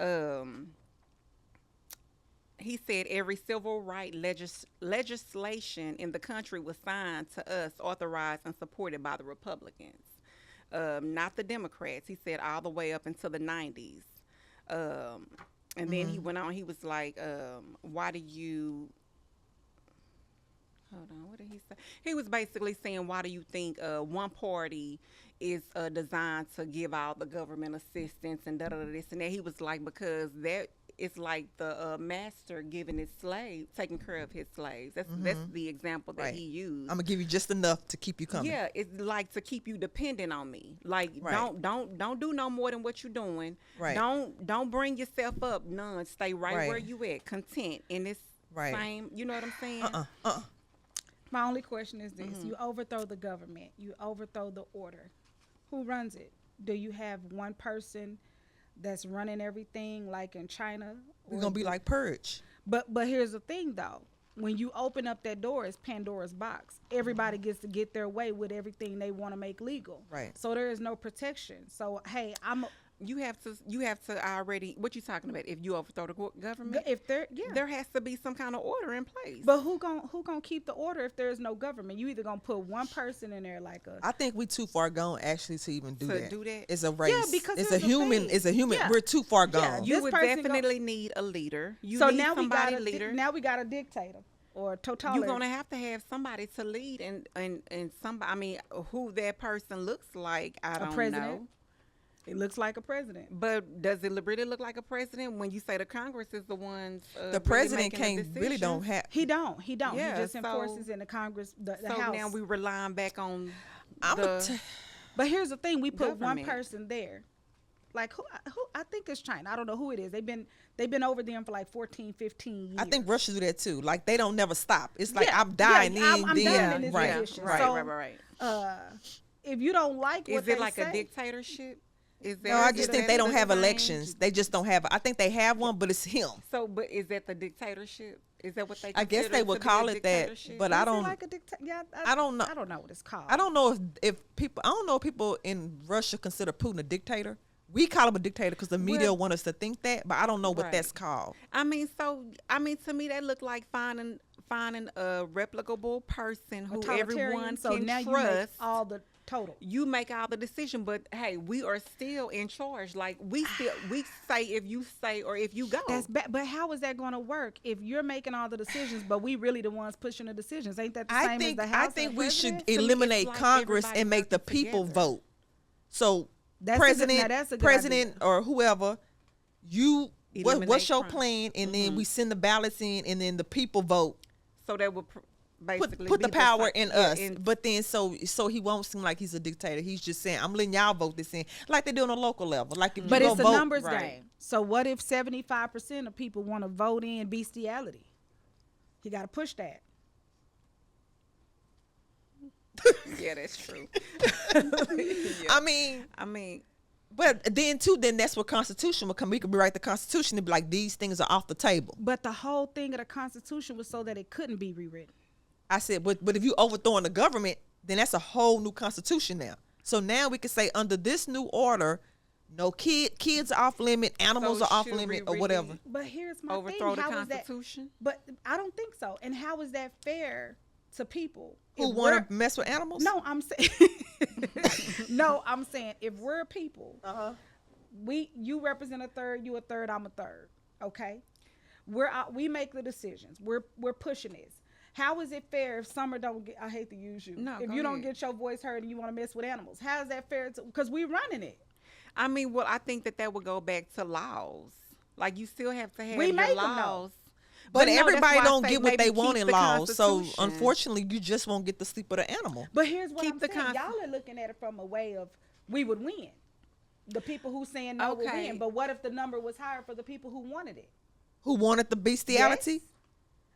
Speaker 3: he said every civil right legislation in the country was signed to us, authorized and supported by the Republicans, not the Democrats. He said all the way up until the 90s. And then he went on, he was like, why do you, hold on, what did he say? He was basically saying, why do you think one party is designed to give out the government assistance and da-da-da this and that? He was like, because that it's like the master giving his slave, taking care of his slaves. That's the example that
Speaker 2: Right.
Speaker 3: he used.
Speaker 2: I'm gonna give you just enough to keep you coming.
Speaker 3: Yeah, it's like to keep you dependent on me. Like
Speaker 2: Right.
Speaker 3: don't do no more than what you're doing.
Speaker 2: Right.
Speaker 3: Don't bring yourself up none. Stay right where
Speaker 2: Right.
Speaker 3: you at, content in this
Speaker 2: Right.
Speaker 3: same. You know what I'm saying?
Speaker 4: My only question is this:
Speaker 3: Mm-hmm.
Speaker 4: you overthrow the government, you overthrow the order. Who runs it? Do you have one person that's running everything, like in China?
Speaker 2: We're
Speaker 4: Or
Speaker 2: gonna be
Speaker 4: do-
Speaker 2: like Purge.
Speaker 4: But here's the thing, though. When you open up that door, it's Pandora's box. Everybody gets to get their way with everything they want to make legal.
Speaker 2: Right.
Speaker 4: So there is no protection. So hey, I'm
Speaker 3: You have to already. What you talking about? If you overthrow the government,
Speaker 4: If there,
Speaker 3: there has to be some kind of order in place.
Speaker 4: But who gonna keep the order if there's no government? You either gonna put one person in there like a.
Speaker 2: I think we too far gone actually to even do
Speaker 3: To
Speaker 2: that.
Speaker 3: do that?
Speaker 2: It's a race.
Speaker 4: Yeah, because
Speaker 2: it's
Speaker 4: here's
Speaker 2: a
Speaker 4: the
Speaker 2: human.
Speaker 4: thing.
Speaker 2: It's a human.
Speaker 4: Yeah.
Speaker 2: We're too far gone.
Speaker 3: You
Speaker 4: This
Speaker 3: would
Speaker 4: person
Speaker 3: definitely need a leader. You
Speaker 4: so
Speaker 3: need
Speaker 4: now we got
Speaker 3: somebody
Speaker 4: a
Speaker 3: leader.
Speaker 4: now we got a dictator or a totalitarian.
Speaker 3: You're gonna have somebody to lead, and somebody. I mean, who that person looks like, I don't
Speaker 4: president?
Speaker 3: know.
Speaker 4: It looks like a president.
Speaker 3: But does it really look like a president when you say the Congress is the ones?
Speaker 2: The president really don't have.
Speaker 4: He don't.
Speaker 3: Yeah,
Speaker 4: he just
Speaker 3: so-
Speaker 4: enforces in the Congress, the
Speaker 3: So
Speaker 4: House.
Speaker 3: now we relying back on
Speaker 2: I'm
Speaker 3: the.
Speaker 4: But here's the thing: we put one
Speaker 3: government.
Speaker 4: person there. Like who? I think it's China. I don't know who it is. They've been over them for like 14, 15 years.
Speaker 2: I think Russia do that too. Like they don't never stop. It's like
Speaker 4: Yeah,
Speaker 2: I'm dying.
Speaker 4: yeah, I'm
Speaker 2: then
Speaker 4: dying in this
Speaker 2: right,
Speaker 4: position.
Speaker 2: right.
Speaker 4: So,
Speaker 3: right.
Speaker 4: If you don't like what
Speaker 3: Is
Speaker 4: they
Speaker 3: it like
Speaker 4: say,
Speaker 3: a dictatorship? Is
Speaker 2: No, I just think they don't have
Speaker 3: design?
Speaker 2: elections. They just don't have. I think they have one, but it's him.
Speaker 3: So, but is that the dictatorship? Is that what they?
Speaker 2: I guess
Speaker 3: consider
Speaker 2: they would
Speaker 3: to be a
Speaker 2: call it that,
Speaker 3: dictatorship?
Speaker 2: but
Speaker 4: is
Speaker 2: I
Speaker 4: it
Speaker 2: don't.
Speaker 4: like a yeah,
Speaker 2: I don't know.
Speaker 4: I don't know what it's called.
Speaker 2: I don't know if people. I don't know if people in Russia consider Putin a dictator. We call him a dictator because the media
Speaker 3: Well-
Speaker 2: want us to think that, but I don't know what
Speaker 3: Right.
Speaker 2: that's called.
Speaker 3: I mean, to me, that looked like finding a replicable person who
Speaker 4: Totalitarian,
Speaker 3: everyone
Speaker 4: so
Speaker 3: can
Speaker 4: now
Speaker 3: trust.
Speaker 4: you make all the total.
Speaker 3: You make all the decision, but hey, we are still in charge. Like we say if you say or if you go.
Speaker 4: That's bad. But how is that going to work if you're making all the decisions, but we really the ones pushing the decisions? Ain't that the same as the House?
Speaker 2: I think
Speaker 4: and
Speaker 2: we should
Speaker 4: president?
Speaker 2: eliminate
Speaker 3: like
Speaker 2: Congress
Speaker 3: everybody
Speaker 2: and make the
Speaker 3: working
Speaker 2: people
Speaker 3: together.
Speaker 2: vote. So
Speaker 4: That's a good-
Speaker 2: president,
Speaker 4: now that's a good
Speaker 2: president
Speaker 4: idea.
Speaker 2: or whoever, what's
Speaker 3: Eliminate
Speaker 2: your
Speaker 3: Trump.
Speaker 2: plan? And then we send the ballots in, and then the people vote.
Speaker 3: So that would basically
Speaker 2: Put the
Speaker 3: be
Speaker 2: power
Speaker 3: fi-
Speaker 2: in
Speaker 3: yeah,
Speaker 2: us,
Speaker 3: in-
Speaker 2: but then so he won't seem like he's a dictator. He's just saying, I'm letting y'all vote this in, like they do on a local level. Like if
Speaker 4: But
Speaker 2: you
Speaker 4: it's
Speaker 2: go
Speaker 4: a
Speaker 2: vote,
Speaker 4: numbers
Speaker 3: right.
Speaker 4: game. So what if 75% of people want to vote in bestiality? He got to push that.
Speaker 3: yeah, that's true.
Speaker 2: I mean, but then that's where Constitution will come. We could rewrite the Constitution and be like, these things are off the table.
Speaker 4: But the whole thing of the Constitution was so that it couldn't be rewritten.
Speaker 2: I said, but if you overthrowing the government, then that's a whole new Constitution now. So now we can say under this new order, no kids are off limit, animals
Speaker 3: So
Speaker 2: are off
Speaker 3: should
Speaker 2: limit,
Speaker 3: we
Speaker 2: or whatever.
Speaker 3: really
Speaker 4: But here's my
Speaker 3: overthrow
Speaker 4: thing.
Speaker 3: the
Speaker 4: How is that?
Speaker 3: Constitution?
Speaker 4: But I don't think so. And how is that fair to people
Speaker 2: Who
Speaker 4: if
Speaker 2: want
Speaker 4: we're-
Speaker 2: to mess with animals?
Speaker 4: No, I'm saying. No, I'm saying if we're people, you represent a third, you a third, I'm a third. Okay, we make the decisions. We're pushing this. How is it fair if Summer don't get? I hate to use you.
Speaker 3: No,
Speaker 4: if
Speaker 3: go
Speaker 4: you don't
Speaker 3: ahead.
Speaker 4: get your voice heard and you want to mess with animals, how is that fair? Because we running it.
Speaker 3: I mean, well, I think that would go back to laws. Like you still have to have
Speaker 4: We
Speaker 3: your
Speaker 4: make 'em, though.
Speaker 3: laws.
Speaker 2: But
Speaker 3: no, that's
Speaker 2: everybody
Speaker 3: why I
Speaker 2: don't
Speaker 3: say
Speaker 2: get what
Speaker 3: maybe
Speaker 2: they want
Speaker 3: keep
Speaker 2: in
Speaker 3: the
Speaker 2: laws. So
Speaker 3: Constitution.
Speaker 2: unfortunately, you just won't get the sleep of the animal.
Speaker 4: But here's what
Speaker 3: Keep
Speaker 4: I'm
Speaker 3: the
Speaker 4: saying.
Speaker 3: const-
Speaker 4: Y'all are looking at it from a way of we would win. The people who saying no would
Speaker 3: Okay.
Speaker 4: win. But what if the number was higher for the people who wanted it?
Speaker 2: Who wanted the bestiality?
Speaker 4: Yes.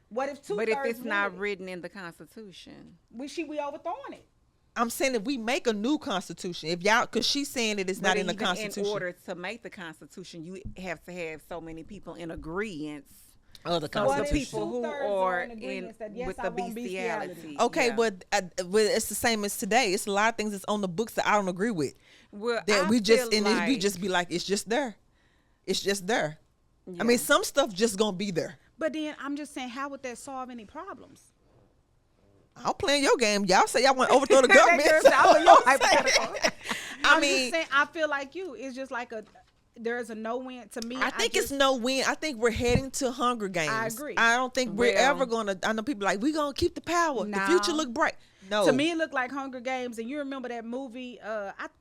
Speaker 4: What if two?
Speaker 3: But if it's not written in the Constitution,
Speaker 4: we overthrowing it.
Speaker 2: I'm saying if we make a new Constitution, if y'all, because she's saying that it's not in the
Speaker 3: even
Speaker 2: Constitution.
Speaker 3: in order to make the Constitution, you have to have so many people in agreement.
Speaker 2: Of the
Speaker 3: So
Speaker 4: What
Speaker 3: the
Speaker 4: if
Speaker 2: Constitution.
Speaker 3: people who
Speaker 4: two-thirds
Speaker 3: are
Speaker 4: in agreement that, yes,
Speaker 3: with
Speaker 4: I
Speaker 3: the
Speaker 4: want bestiality?
Speaker 3: bestiality.
Speaker 2: Okay,
Speaker 3: yeah.
Speaker 2: but it's the same as today. It's a lot of things that's on the books that I don't agree with.
Speaker 3: Well,
Speaker 2: That
Speaker 3: I
Speaker 2: we just
Speaker 3: feel
Speaker 2: we
Speaker 3: like-
Speaker 2: just be like, it's just there. It's just there. I
Speaker 3: Yeah.
Speaker 2: mean, some stuff just gonna be there.
Speaker 4: But then I'm just saying, how would that solve any problems?
Speaker 2: I'm playing your game. Y'all say y'all want to overthrow the government.
Speaker 4: That girl said,
Speaker 2: so
Speaker 4: "I'm your
Speaker 2: I'm saying-
Speaker 4: hypothetical."
Speaker 2: I
Speaker 4: I'm
Speaker 2: mean,
Speaker 4: just saying, I feel like you. It's just like there's a no win to me.
Speaker 2: I think it's no win. I think we're heading to Hunger Games.
Speaker 4: I agree.
Speaker 2: I don't think we're
Speaker 3: Well-
Speaker 2: ever gonna. I know people like, we gonna keep the power. The
Speaker 4: No.
Speaker 2: future look bright. No.
Speaker 4: To me, it looked like Hunger Games, and you remember that movie?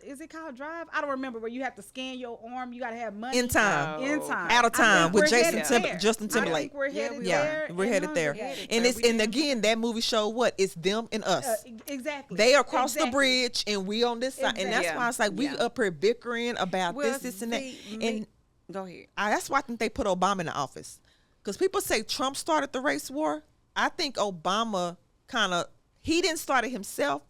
Speaker 4: Is it called Drive? I don't remember where you have to scan your arm. You got to have money.
Speaker 2: In Time.
Speaker 4: In Time.
Speaker 2: Out of
Speaker 4: I
Speaker 2: Time
Speaker 4: think
Speaker 2: with
Speaker 4: we're
Speaker 2: Jason
Speaker 4: headed there.
Speaker 2: Justin
Speaker 4: I
Speaker 2: Timberlake.
Speaker 4: think we're
Speaker 3: Yeah,
Speaker 4: headed
Speaker 3: we
Speaker 4: there.
Speaker 2: Yeah, we're
Speaker 4: in
Speaker 2: headed
Speaker 4: Hunger
Speaker 2: there.
Speaker 4: Games.
Speaker 2: And it's and again, that movie showed what? It's them and us.
Speaker 4: Exactly.
Speaker 2: They across the
Speaker 4: Exactly.
Speaker 2: bridge and we on this side. And that's
Speaker 3: Exactly.
Speaker 2: why it's like we
Speaker 3: Yeah.
Speaker 2: up here bickering about
Speaker 3: Well,
Speaker 2: this and that.
Speaker 3: see,
Speaker 2: And
Speaker 3: go ahead.
Speaker 2: that's why I think they put Obama in the office. Because people say Trump started the race war. I think Obama he didn't start it himself,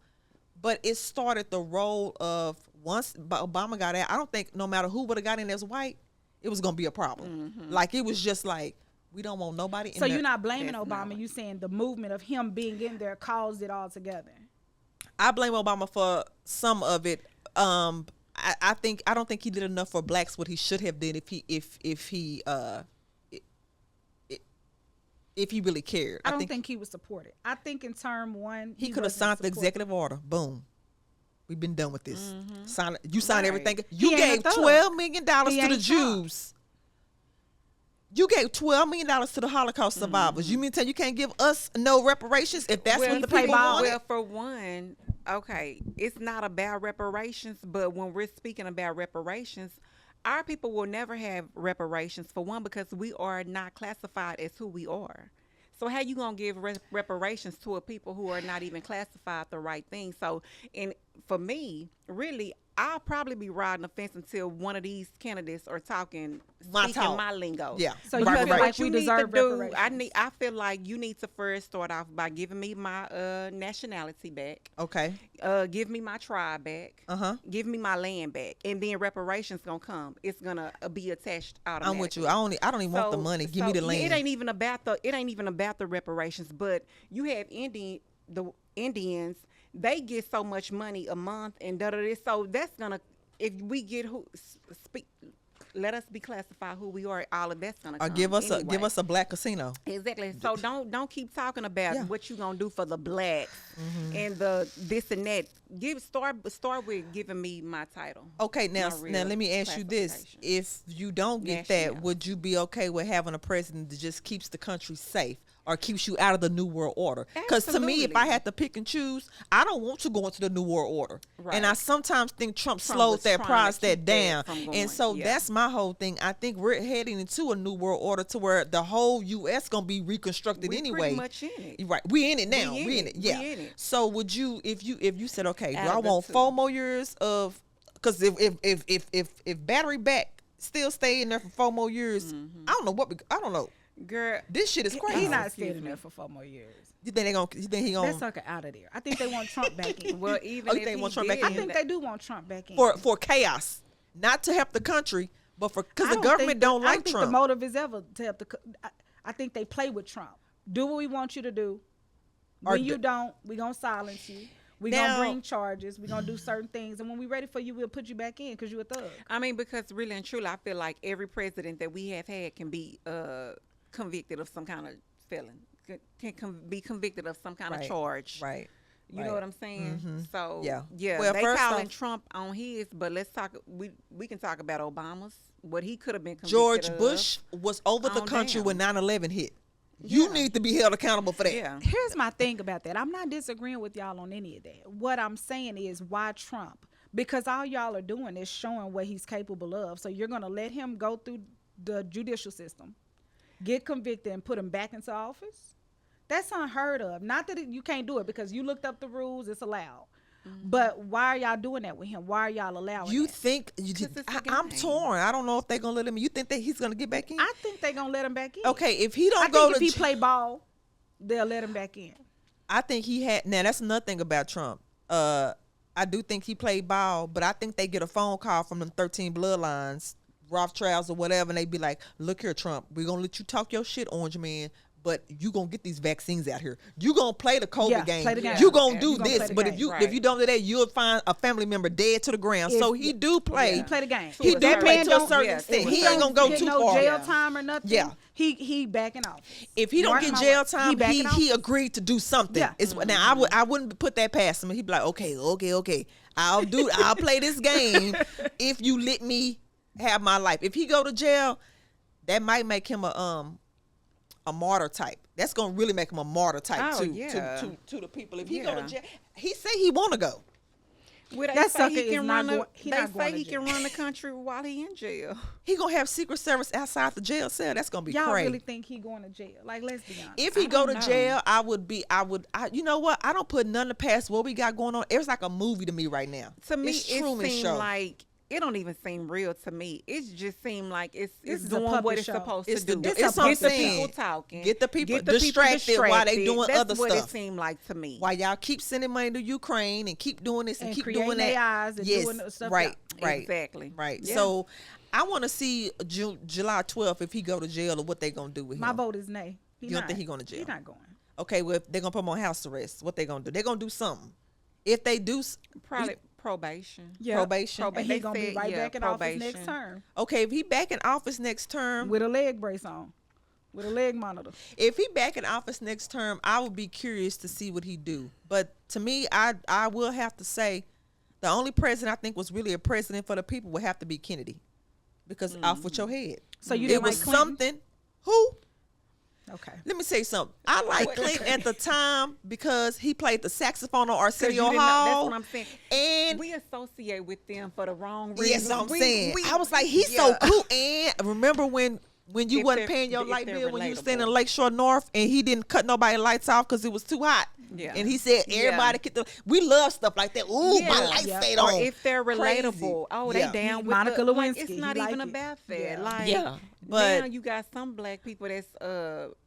Speaker 2: but it started the role of once Obama got out. I don't think no matter who would have got in as white, it was going to be a problem. Like it was just like, we don't want nobody in
Speaker 4: So
Speaker 2: there.
Speaker 4: you're not blaming
Speaker 3: That's
Speaker 4: Obama.
Speaker 3: not-
Speaker 4: You saying the movement of him being in there caused it all together.
Speaker 2: I blame Obama for some of it. I don't think he did enough for blacks what he should have did if he really cared.
Speaker 4: I don't think he was supported. I think in term one,
Speaker 2: he could have signed the executive order. Boom. We've been done with this. Sign
Speaker 3: Right.
Speaker 2: everything. You
Speaker 4: He ain't
Speaker 2: gave
Speaker 4: a thug.
Speaker 2: $12 million to
Speaker 4: He
Speaker 2: the
Speaker 4: ain't Trump.
Speaker 2: Jews. You gave $12 million to the Holocaust survivors. You mean to tell you can't give us no reparations if that's
Speaker 3: Well,
Speaker 2: what the
Speaker 4: play
Speaker 2: people
Speaker 4: ball.
Speaker 2: wanted?
Speaker 3: Well, for one, okay, it's not about reparations, but when we're speaking about reparations, our people will never have reparations, for one, because we are not classified as who we are. So how you gonna give reparations to a people who are not even classified the right thing? So, and for me, really, I'll probably be riding the fence until one of these candidates are speaking my lingo.
Speaker 2: Yeah.
Speaker 4: So you
Speaker 3: Because
Speaker 4: feel like
Speaker 3: what
Speaker 4: we
Speaker 3: you need to
Speaker 4: deserve
Speaker 3: do,
Speaker 4: reparations?
Speaker 3: I feel like you need to first start off by giving me my nationality back.
Speaker 2: Okay.
Speaker 3: Give me my tribe back. Give me my land back, and then reparations gonna come. It's gonna be attached automatically.
Speaker 2: I'm with you. I don't even want the money. Give me the land.
Speaker 3: It ain't even about the reparations. But you have the Indians. They get so much money a month, and so that's gonna, if we get let us be classified who we are. All of that's gonna
Speaker 2: Or
Speaker 3: come
Speaker 2: give us
Speaker 3: anyway.
Speaker 2: a black casino.
Speaker 3: Exactly. So don't keep talking about
Speaker 2: Yeah.
Speaker 3: what you gonna do for the blacks and the this and that. Start with giving me my title.
Speaker 2: Okay, now
Speaker 3: My real
Speaker 2: let me ask you this:
Speaker 3: classification.
Speaker 2: if you don't get that,
Speaker 3: Nationality.
Speaker 2: would you be okay with having a president that just keeps the country safe or keeps you out of the New World Order? Because to me, if I
Speaker 3: Absolutely.
Speaker 2: had to pick and choose, I don't want to go into the New World Order. And I
Speaker 3: Right.
Speaker 2: sometimes think Trump
Speaker 3: Trump
Speaker 2: slowed
Speaker 3: was
Speaker 2: that
Speaker 3: trying to
Speaker 2: process
Speaker 3: keep that
Speaker 2: down,
Speaker 3: from
Speaker 2: and
Speaker 3: going,
Speaker 2: so
Speaker 3: yeah.
Speaker 2: that's my whole thing. I think we're heading into a New World Order to where the whole U.S. gonna be reconstructed
Speaker 3: We
Speaker 2: anyway.
Speaker 3: pretty much in it.
Speaker 2: Right, we in it now.
Speaker 3: We in
Speaker 2: We in
Speaker 3: it.
Speaker 2: it. Yeah.
Speaker 3: We in it.
Speaker 2: So would you, if you said, okay, do
Speaker 3: Out
Speaker 2: I
Speaker 3: of the
Speaker 2: want
Speaker 3: two.
Speaker 2: 4 more years of? Because if battery back still stay in there for 4 more years, I don't know I don't know.
Speaker 3: Girl,
Speaker 2: This shit is crazy.
Speaker 4: He not
Speaker 3: excuse
Speaker 4: staying
Speaker 3: me.
Speaker 4: there for 4 more years.
Speaker 2: You think you think he gonna
Speaker 4: That sucker out of there. I think they want Trump back in.
Speaker 3: well, even
Speaker 2: Oh, you
Speaker 3: if
Speaker 2: think
Speaker 3: he
Speaker 2: want Trump
Speaker 3: did,
Speaker 2: back
Speaker 4: I think they do want Trump back in.
Speaker 2: for chaos, not to help the country, but because
Speaker 4: I
Speaker 2: the
Speaker 4: don't
Speaker 2: government
Speaker 4: think
Speaker 2: don't
Speaker 4: I
Speaker 2: like
Speaker 4: don't think
Speaker 2: Trump.
Speaker 4: the motive is ever to help I think they play with Trump. Do what we want you to do.
Speaker 2: Or
Speaker 4: When you
Speaker 2: the-
Speaker 4: don't, we gonna silence you. We
Speaker 2: Now-
Speaker 4: gonna bring charges. We gonna do certain things, and when we ready for you, we'll put you back in because you a thug.
Speaker 3: I mean, because really and truly, I feel like every president that we have had can be convicted of some kind of felon, can be convicted of some kind
Speaker 2: Right.
Speaker 3: of charge.
Speaker 2: Right.
Speaker 3: You
Speaker 2: Right.
Speaker 3: know what I'm saying? So
Speaker 2: Yeah. Well,
Speaker 3: they
Speaker 2: first
Speaker 3: calling
Speaker 2: off-
Speaker 3: Trump on his, but let's talk. We can talk about Obama's, what he could have been convicted
Speaker 2: George
Speaker 3: of.
Speaker 2: Bush was over the
Speaker 3: On
Speaker 2: country
Speaker 3: down.
Speaker 2: when 9/11 hit. You
Speaker 3: Yeah.
Speaker 2: need to be held accountable for that.
Speaker 3: Yeah.
Speaker 4: Here's my thing about that. I'm not disagreeing with y'all on any of that. What I'm saying is why Trump? Because all y'all are doing is showing what he's capable of. So you're gonna let him go through the judicial system, get convicted, and put him back into office? That's unheard of. Not that you can't do it because you looked up the rules, it's allowed. But why are y'all doing that with him? Why are y'all allowing
Speaker 2: You
Speaker 4: that?
Speaker 2: think
Speaker 3: it's a
Speaker 2: I'm
Speaker 3: game.
Speaker 2: torn. I don't know if they're gonna let him. You think that he's gonna get back in?
Speaker 4: I think they're gonna let him back in.
Speaker 2: Okay, if he don't
Speaker 4: I
Speaker 2: go
Speaker 4: think
Speaker 2: to
Speaker 4: if he play ball, they'll let him back in.
Speaker 2: I think he had. Now that's another thing about Trump. I do think he played ball, but I think they get a phone call from them 13 bloodlines, Rothschilds or whatever, and they be like, "Look here, Trump, we're gonna let you talk your shit, Orange Man, but you gonna get these vaccines out here. You gonna play the COVID
Speaker 4: Yeah,
Speaker 2: game.
Speaker 4: play the game.
Speaker 2: You gonna
Speaker 3: Yeah,
Speaker 2: do
Speaker 4: you gonna
Speaker 2: this,
Speaker 4: play the
Speaker 2: but
Speaker 4: game.
Speaker 2: if you
Speaker 3: Right.
Speaker 2: don't do that, you'll find a family member dead to the ground.
Speaker 4: If-
Speaker 2: So he do play.
Speaker 4: He play the game.
Speaker 2: He
Speaker 3: To
Speaker 2: do
Speaker 3: a
Speaker 2: play
Speaker 3: certain-
Speaker 2: to a certain
Speaker 3: yeah,
Speaker 2: extent.
Speaker 3: to a
Speaker 2: He ain't gonna
Speaker 3: certain
Speaker 2: go
Speaker 4: Get
Speaker 2: too
Speaker 4: no
Speaker 2: far.
Speaker 4: jail
Speaker 3: Yeah.
Speaker 4: time or nothing.
Speaker 2: Yeah.
Speaker 4: He backing off.
Speaker 2: If he don't
Speaker 4: Mark
Speaker 2: get
Speaker 4: my
Speaker 2: jail
Speaker 4: words,
Speaker 2: time,
Speaker 4: backing
Speaker 2: he
Speaker 4: off.
Speaker 2: agreed to do something.
Speaker 4: Yeah.
Speaker 2: It's now I wouldn't put that past him. He'd be like, okay. I'll play this game if you let me have my life. If he go to jail, that might make him a martyr type. That's gonna really make him a martyr type
Speaker 3: Oh,
Speaker 2: to
Speaker 3: yeah.
Speaker 2: to the people. If he go to
Speaker 3: Yeah.
Speaker 2: jail, he say he want to go.
Speaker 3: Well, they
Speaker 4: That
Speaker 3: say
Speaker 4: sucker
Speaker 3: he
Speaker 4: is
Speaker 3: can
Speaker 4: not
Speaker 3: run the-
Speaker 4: going- he
Speaker 3: They
Speaker 4: not going
Speaker 3: say
Speaker 4: to
Speaker 3: he can
Speaker 4: jail.
Speaker 3: run the country while he in jail.
Speaker 2: He gonna have Secret Service outside the jail cell. That's gonna be
Speaker 4: Y'all
Speaker 2: crazy.
Speaker 4: really think he going to jail? Like, let's be honest.
Speaker 2: If he
Speaker 3: I
Speaker 2: go to
Speaker 3: don't know.
Speaker 2: jail, you know what? I don't put none of past what we got going on. It's like a movie to me right now.
Speaker 3: To me,
Speaker 2: It's
Speaker 3: it
Speaker 2: Truman
Speaker 3: seems
Speaker 2: Show.
Speaker 3: like it don't even seem real to me. It just seems like it's
Speaker 4: This is a
Speaker 3: doing
Speaker 4: puppet
Speaker 3: what it's
Speaker 4: show.
Speaker 3: supposed
Speaker 2: It's
Speaker 3: to
Speaker 2: the-
Speaker 3: do.
Speaker 2: it's
Speaker 3: Get
Speaker 2: what I'm
Speaker 3: the
Speaker 2: saying.
Speaker 3: people talking.
Speaker 2: Get the people distracted while they doing
Speaker 3: That's
Speaker 2: other
Speaker 3: what
Speaker 2: stuff.
Speaker 3: it seemed like to me.
Speaker 2: While y'all keep sending money to Ukraine and keep doing this and,
Speaker 4: And
Speaker 2: keep
Speaker 4: creating
Speaker 2: doing that.
Speaker 4: their eyes and
Speaker 2: yes,
Speaker 4: doing the stuff
Speaker 2: right,
Speaker 4: y'all-
Speaker 2: right,
Speaker 3: Exactly.
Speaker 2: right.
Speaker 3: Yeah.
Speaker 2: So I want to see July 12th if he go to jail or what they gonna do with him.
Speaker 4: My vote is nay.
Speaker 2: You don't think he going to jail?
Speaker 4: He not going.
Speaker 2: Okay, well if they're gonna put him on house arrest, what they gonna do? They're gonna do something. If they do,
Speaker 3: Probably probation.
Speaker 4: Yeah.
Speaker 2: Probation.
Speaker 4: And
Speaker 3: They
Speaker 4: he gonna be
Speaker 3: said,
Speaker 4: right
Speaker 3: yeah,
Speaker 4: back in office next
Speaker 3: probation.
Speaker 4: term
Speaker 2: Okay, if he back in office next term,
Speaker 4: with a leg brace on, with a leg monitor.
Speaker 2: if he back in office next term, I would be curious to see what he do. But to me, I will have to say, the only president I think was really a president for the people would have to be Kennedy, because off with your head.
Speaker 4: So you
Speaker 2: It
Speaker 4: didn't
Speaker 2: was
Speaker 4: like Clinton?
Speaker 2: something. Who?
Speaker 4: Okay.
Speaker 2: Let me say something. I like Clinton at the time because he played the saxophone on
Speaker 3: 'Cause you
Speaker 2: Arsenio
Speaker 3: didn't know-
Speaker 2: Hall.
Speaker 3: That's what I'm saying.
Speaker 2: And
Speaker 3: We associate with them for the wrong reasons.
Speaker 2: yes, I'm
Speaker 3: We-
Speaker 2: saying.
Speaker 3: we-
Speaker 2: I was like, he's so
Speaker 3: yeah.
Speaker 2: cool. And remember when you
Speaker 3: If
Speaker 2: wasn't
Speaker 3: they're-
Speaker 2: paying your
Speaker 3: if
Speaker 2: light
Speaker 3: they're
Speaker 2: bill when you was
Speaker 3: relatable.
Speaker 2: staying in Lakeshore North, and he didn't cut nobody's lights off because it was too hot.
Speaker 3: Yeah.
Speaker 2: And he said everybody get the. We love stuff like that. Ooh, my lights
Speaker 4: Yeah.
Speaker 2: stayed
Speaker 3: Or
Speaker 2: on.
Speaker 3: if they're
Speaker 2: Crazy.
Speaker 3: relatable, oh,
Speaker 2: Yeah.
Speaker 3: they down with
Speaker 4: Monica
Speaker 3: the, like,
Speaker 4: Lewinsky,
Speaker 3: it's
Speaker 4: he
Speaker 3: not
Speaker 4: like
Speaker 3: even
Speaker 4: it.
Speaker 3: about that.
Speaker 4: Yeah.
Speaker 3: Like,
Speaker 2: Yeah, but-
Speaker 3: now you got some black people that's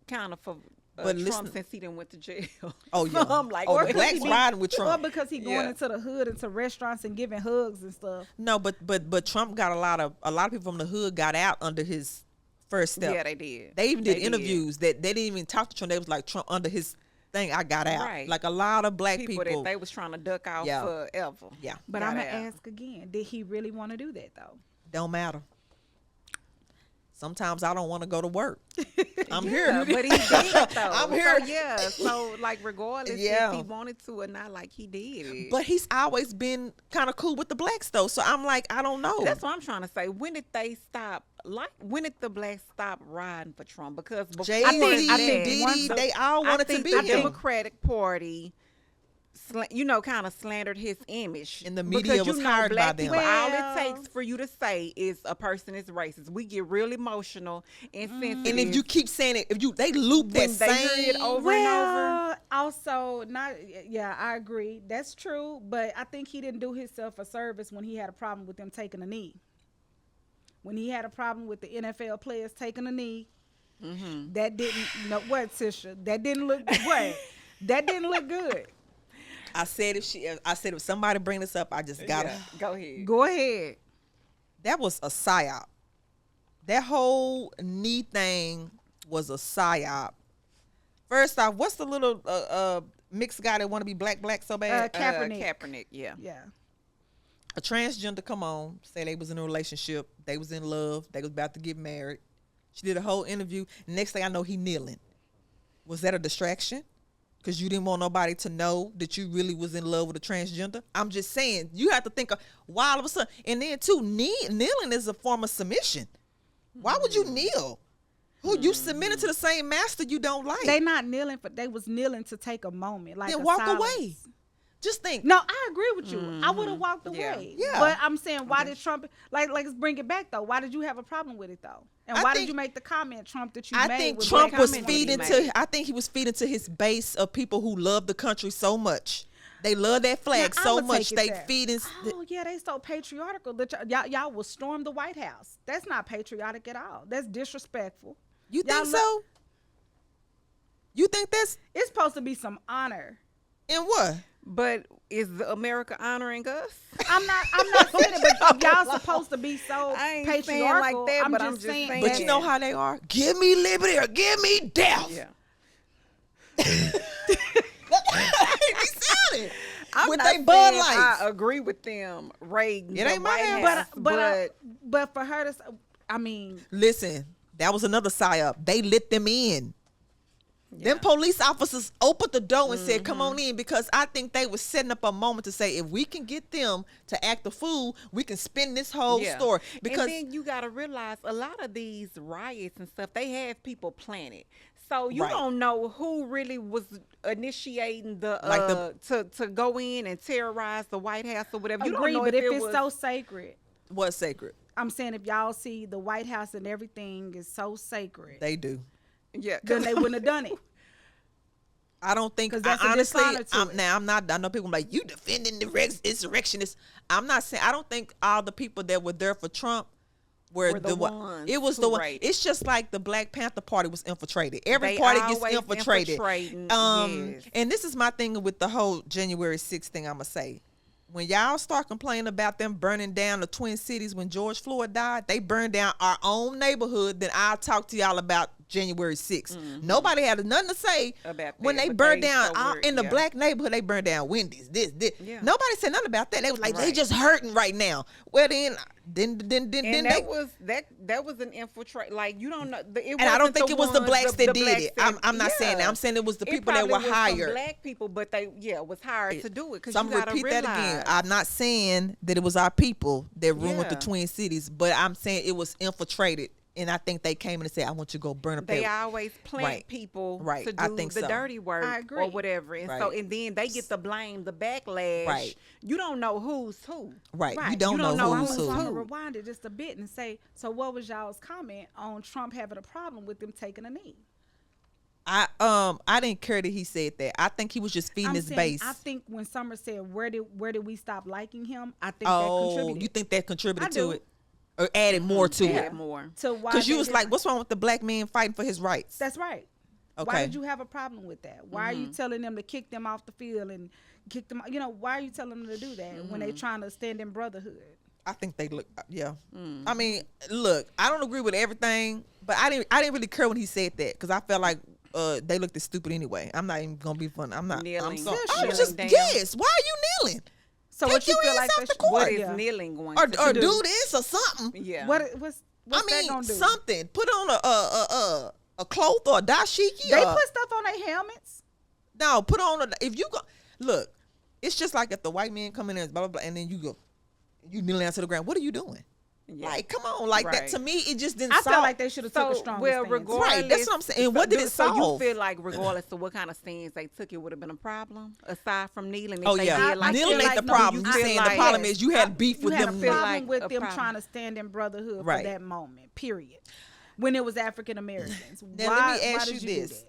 Speaker 3: kind of for
Speaker 2: But
Speaker 3: Trump
Speaker 2: listen-
Speaker 3: since he done went to jail.
Speaker 2: Oh yeah.
Speaker 3: I'm like,
Speaker 2: oh,
Speaker 3: or
Speaker 2: the
Speaker 3: because
Speaker 2: blacks
Speaker 3: he
Speaker 2: riding with
Speaker 4: Or
Speaker 2: Trump.
Speaker 4: because he going
Speaker 3: Yeah.
Speaker 4: into the hood, into restaurants and giving hugs and stuff.
Speaker 2: No, but Trump got a lot of people from the hood got out under his first step.
Speaker 3: Yeah, they did.
Speaker 2: They even did
Speaker 3: They
Speaker 2: interviews that they didn't even talk to Trump. They was like, Trump under his thing, I got out.
Speaker 3: Right.
Speaker 2: Like a lot of black
Speaker 3: People
Speaker 2: people.
Speaker 3: that they was trying to duck out
Speaker 2: Yeah.
Speaker 3: forever.
Speaker 2: Yeah,
Speaker 4: But
Speaker 3: Got
Speaker 4: I'm gonna
Speaker 3: out.
Speaker 4: ask again: did he really want to do that though?
Speaker 2: don't matter. Sometimes I don't want to go to work. I'm here.
Speaker 3: Yeah, but he did though.
Speaker 2: I'm here.
Speaker 3: So, yeah. So like, regardless
Speaker 2: Yeah.
Speaker 3: if he wanted to or not, like he did it.
Speaker 2: But he's always been kind of cool with the blacks though. So I'm like, I don't know.
Speaker 3: That's what I'm trying to say. When did they stop? Like, when did the blacks stop riding for Trump? Because before
Speaker 2: Jay-Z,
Speaker 3: I think
Speaker 2: Diddy, they all wanted to be
Speaker 3: the
Speaker 2: him.
Speaker 3: Democratic Party, kind of slandered his image.
Speaker 2: And the media
Speaker 3: because,
Speaker 2: was hired by
Speaker 3: black
Speaker 2: them.
Speaker 3: people, all
Speaker 4: Well-
Speaker 3: it takes for you to say is a person is racist. We get real emotional and sensitive.
Speaker 2: And if you keep saying it, they loop that
Speaker 3: When they hear it
Speaker 2: same
Speaker 3: over and over.
Speaker 4: Also, not yeah, I agree. That's true, but I think he didn't do himself a service when he had a problem with them taking a knee. When he had a problem with the NFL players taking a knee, that didn't Tisha? That didn't look what? That didn't look good.
Speaker 2: I said if somebody bring this up, I just gotta.
Speaker 3: Yeah, go ahead.
Speaker 4: Go ahead.
Speaker 2: That was a psyop. That whole knee thing was a psyop. First off, what's the little mixed guy that want to be black so bad?
Speaker 4: Kaepernick.
Speaker 3: Kaepernick, yeah.
Speaker 4: Yeah.
Speaker 2: A transgender come on, say they was in a relationship, they was in love, they was about to get married. She did a whole interview. Next thing I know, he kneeling. Was that a distraction? Because you didn't want nobody to know that you really was in love with a transgender? I'm just saying, you have to think of why all of a sudden. And then too, kneeling is a form of submission. Why would you kneel? Who you submitted to the same master you don't like?
Speaker 4: They not kneeling they was kneeling to take a moment, like
Speaker 2: Then
Speaker 4: a
Speaker 2: walk
Speaker 4: silence.
Speaker 2: away. Just think.
Speaker 4: No, I agree with you. I would have walked
Speaker 3: Yeah.
Speaker 4: away.
Speaker 2: Yeah.
Speaker 4: But I'm saying, why did Trump like let's bring it back though? Why did you have a problem with it though? And
Speaker 2: I
Speaker 4: why
Speaker 2: think-
Speaker 4: did you make the comment, Trump, that you
Speaker 2: I
Speaker 4: made?
Speaker 2: think
Speaker 4: with
Speaker 2: Trump
Speaker 4: black
Speaker 2: was
Speaker 4: comment
Speaker 2: feeding
Speaker 4: that he made?
Speaker 2: to. I think he was feeding to his base of people who love the country so much. They love that flag
Speaker 4: Now,
Speaker 2: so
Speaker 4: I'ma
Speaker 2: much.
Speaker 4: take it
Speaker 2: They
Speaker 4: there.
Speaker 2: feeding.
Speaker 4: Oh yeah, they so patriotical that y'all will storm the White House. That's not patriotic at all. That's disrespectful.
Speaker 2: You
Speaker 4: Y'all
Speaker 2: think so? You think that's
Speaker 4: It's supposed to be some honor.
Speaker 2: in what?
Speaker 3: But is America honoring us?
Speaker 4: I'm not saying it, but y'all supposed to be so
Speaker 3: I ain't saying
Speaker 4: patriarchal.
Speaker 3: like that,
Speaker 4: I'm
Speaker 3: but
Speaker 4: just
Speaker 3: I'm just
Speaker 4: saying.
Speaker 3: saying.
Speaker 2: But you know how they are. Give me liberty or give me death.
Speaker 3: Yeah.
Speaker 2: He said it.
Speaker 3: I'm
Speaker 2: With
Speaker 3: not
Speaker 2: they Bud
Speaker 3: saying
Speaker 2: Lights.
Speaker 3: I agree with them, raiding
Speaker 2: It
Speaker 3: the
Speaker 2: ain't my
Speaker 3: White
Speaker 2: house.
Speaker 3: House,
Speaker 4: but for her to, I mean,
Speaker 2: Listen, that was another psyop. They lit them in. Them police officers opened the door and said, "Come on in," because I think they was setting up a moment to say, if we can get them to act a fool, we can spin this whole story. Because
Speaker 3: and then you got to realize a lot of these riots and stuff, they have people planted. So you
Speaker 2: Right.
Speaker 3: don't know who really was initiating to go in and terrorize the White House or whatever. You
Speaker 4: agree,
Speaker 3: don't know
Speaker 4: but if
Speaker 3: it
Speaker 4: it's
Speaker 3: was,
Speaker 4: so sacred,
Speaker 2: what's sacred?
Speaker 4: I'm saying if y'all see the White House and everything is so sacred,
Speaker 2: They do.
Speaker 3: yeah,
Speaker 4: then they wouldn't have done it.
Speaker 2: I don't think.
Speaker 4: 'Cause that's a
Speaker 2: Honestly,
Speaker 4: dishonor to it.
Speaker 2: I'm not. I know people like you defending the insurrectionists. I'm not saying. I don't think all the people that were there for Trump were
Speaker 3: the ones
Speaker 2: It was
Speaker 3: who
Speaker 2: the one.
Speaker 3: raped.
Speaker 2: It's just like the Black Panther Party was infiltrated. Every
Speaker 3: They
Speaker 2: party gets
Speaker 3: always
Speaker 2: infiltrated.
Speaker 3: infiltrating, yes.
Speaker 2: And this is my thing with the whole January 6th thing. I'm gonna say, when y'all start complaining about them burning down the Twin Cities when George Floyd died, they burned down our own neighborhood. Then I'll talk to y'all about January 6th. Nobody had nothing to say
Speaker 3: About
Speaker 2: when
Speaker 3: that,
Speaker 2: they
Speaker 3: but
Speaker 2: burned
Speaker 3: they
Speaker 2: down
Speaker 3: so worried,
Speaker 2: in the
Speaker 3: yeah.
Speaker 2: black neighborhood. They burned down Wendy's. This.
Speaker 3: Yeah.
Speaker 2: Nobody said nothing about that. They was like, they
Speaker 3: Right.
Speaker 2: just hurting right now. Well, then
Speaker 3: And
Speaker 2: they.
Speaker 3: that was an infiltrate. Like, you don't know.
Speaker 2: And I don't think it was the blacks that did it. I'm not saying that.
Speaker 3: Yeah.
Speaker 2: I'm saying it was the
Speaker 3: It
Speaker 2: people that
Speaker 3: probably
Speaker 2: were
Speaker 3: was some
Speaker 2: hired.
Speaker 3: black people, but they was hired to do it. Cause
Speaker 2: So I'm
Speaker 3: you
Speaker 2: gonna
Speaker 3: gotta
Speaker 2: repeat
Speaker 3: realize,
Speaker 2: that again. I'm not saying that it was our people that ruined the
Speaker 3: Yeah.
Speaker 2: Twin Cities, but I'm saying it was infiltrated. And I think they came in and said, I want you to go burn up
Speaker 3: they
Speaker 2: that.
Speaker 3: always plant
Speaker 2: Right.
Speaker 3: people
Speaker 2: Right.
Speaker 3: to
Speaker 2: I
Speaker 3: do
Speaker 2: think
Speaker 3: the
Speaker 2: so.
Speaker 3: dirty work
Speaker 4: I agree.
Speaker 3: or whatever. And so,
Speaker 2: Right.
Speaker 3: and then they get the blame, the backlash.
Speaker 2: Right.
Speaker 3: You don't know who's who.
Speaker 2: Right.
Speaker 4: Right.
Speaker 2: You don't know who's
Speaker 4: So I'm
Speaker 2: who.
Speaker 4: gonna rewind it just a bit and say, so what was y'all's comment on Trump having a problem with them taking a knee?
Speaker 2: I didn't care that he said that. I think he was just feeding
Speaker 4: I'm
Speaker 2: his
Speaker 4: saying,
Speaker 2: base.
Speaker 4: I think when Summer said, where did we stop liking him? I think that
Speaker 2: Oh,
Speaker 4: contributed
Speaker 2: you think that contributed
Speaker 4: I
Speaker 2: to
Speaker 4: do.
Speaker 2: it? Or added more to
Speaker 3: Yeah,
Speaker 2: it?
Speaker 3: more.
Speaker 4: to why
Speaker 2: Because you
Speaker 4: they
Speaker 2: was
Speaker 4: did-
Speaker 2: like, what's wrong with the black man fighting for his rights?
Speaker 4: That's right.
Speaker 2: Okay.
Speaker 4: Why did you have a problem with that? Why are you telling them to kick them off the field and kick them? You know, why are you telling them to do that when they trying to stand in brotherhood?
Speaker 2: I think they look, yeah. I mean, look, I don't agree with everything, but I didn't really care when he said that because I felt like they looked as stupid anyway. I'm not even gonna be funny. I'm not.
Speaker 3: Kneeling.
Speaker 2: I'm sorry.
Speaker 3: Yeah,
Speaker 2: I was
Speaker 3: kneeling
Speaker 2: just
Speaker 3: down.
Speaker 2: yes. Why are you kneeling?
Speaker 4: So
Speaker 2: Take
Speaker 4: what you
Speaker 2: your
Speaker 4: feel
Speaker 2: ass
Speaker 4: like
Speaker 2: off
Speaker 4: they
Speaker 2: the
Speaker 4: should-
Speaker 2: court.
Speaker 3: What is
Speaker 4: Yeah.
Speaker 3: kneeling going
Speaker 2: Or
Speaker 3: to
Speaker 2: do this or something.
Speaker 3: Yeah.
Speaker 4: what's
Speaker 2: I
Speaker 4: that
Speaker 2: mean,
Speaker 4: gonna do?
Speaker 2: something. Put on a cloth or a dashiki.
Speaker 4: They
Speaker 2: or,
Speaker 4: put stuff on their helmets.
Speaker 2: no, put on if you go look. It's just like if the white man come in there, blah blah blah, and then you kneel down to the ground. What are you doing?
Speaker 3: Yeah.
Speaker 2: Like, come on, like that.
Speaker 3: Right.
Speaker 2: To me, it just didn't.
Speaker 4: I
Speaker 2: solve.
Speaker 4: feel like they should have took a stronger stance.
Speaker 3: regardless,
Speaker 2: Right, that's what I'm saying. And what did it
Speaker 3: So you
Speaker 2: solve?
Speaker 3: feel like regardless of what kind of stance they took, it would have been a problem aside from kneeling? If
Speaker 2: Oh
Speaker 3: they
Speaker 2: yeah,
Speaker 3: did like
Speaker 2: kneeling
Speaker 3: that?
Speaker 2: ain't the
Speaker 4: no,
Speaker 2: problem.
Speaker 3: you
Speaker 2: You
Speaker 3: feel
Speaker 2: saying the
Speaker 3: like-
Speaker 2: problem is you had beef
Speaker 4: You
Speaker 2: with
Speaker 4: had
Speaker 2: them.
Speaker 4: a
Speaker 3: feel
Speaker 4: problem
Speaker 3: like
Speaker 4: with
Speaker 3: a
Speaker 4: them
Speaker 3: problem.
Speaker 4: trying to stand in brotherhood
Speaker 2: Right.
Speaker 4: for that moment. Period. When it was African Americans.
Speaker 2: Now,
Speaker 4: why,
Speaker 2: let me ask
Speaker 4: why
Speaker 2: you
Speaker 4: did
Speaker 2: this.
Speaker 4: do that?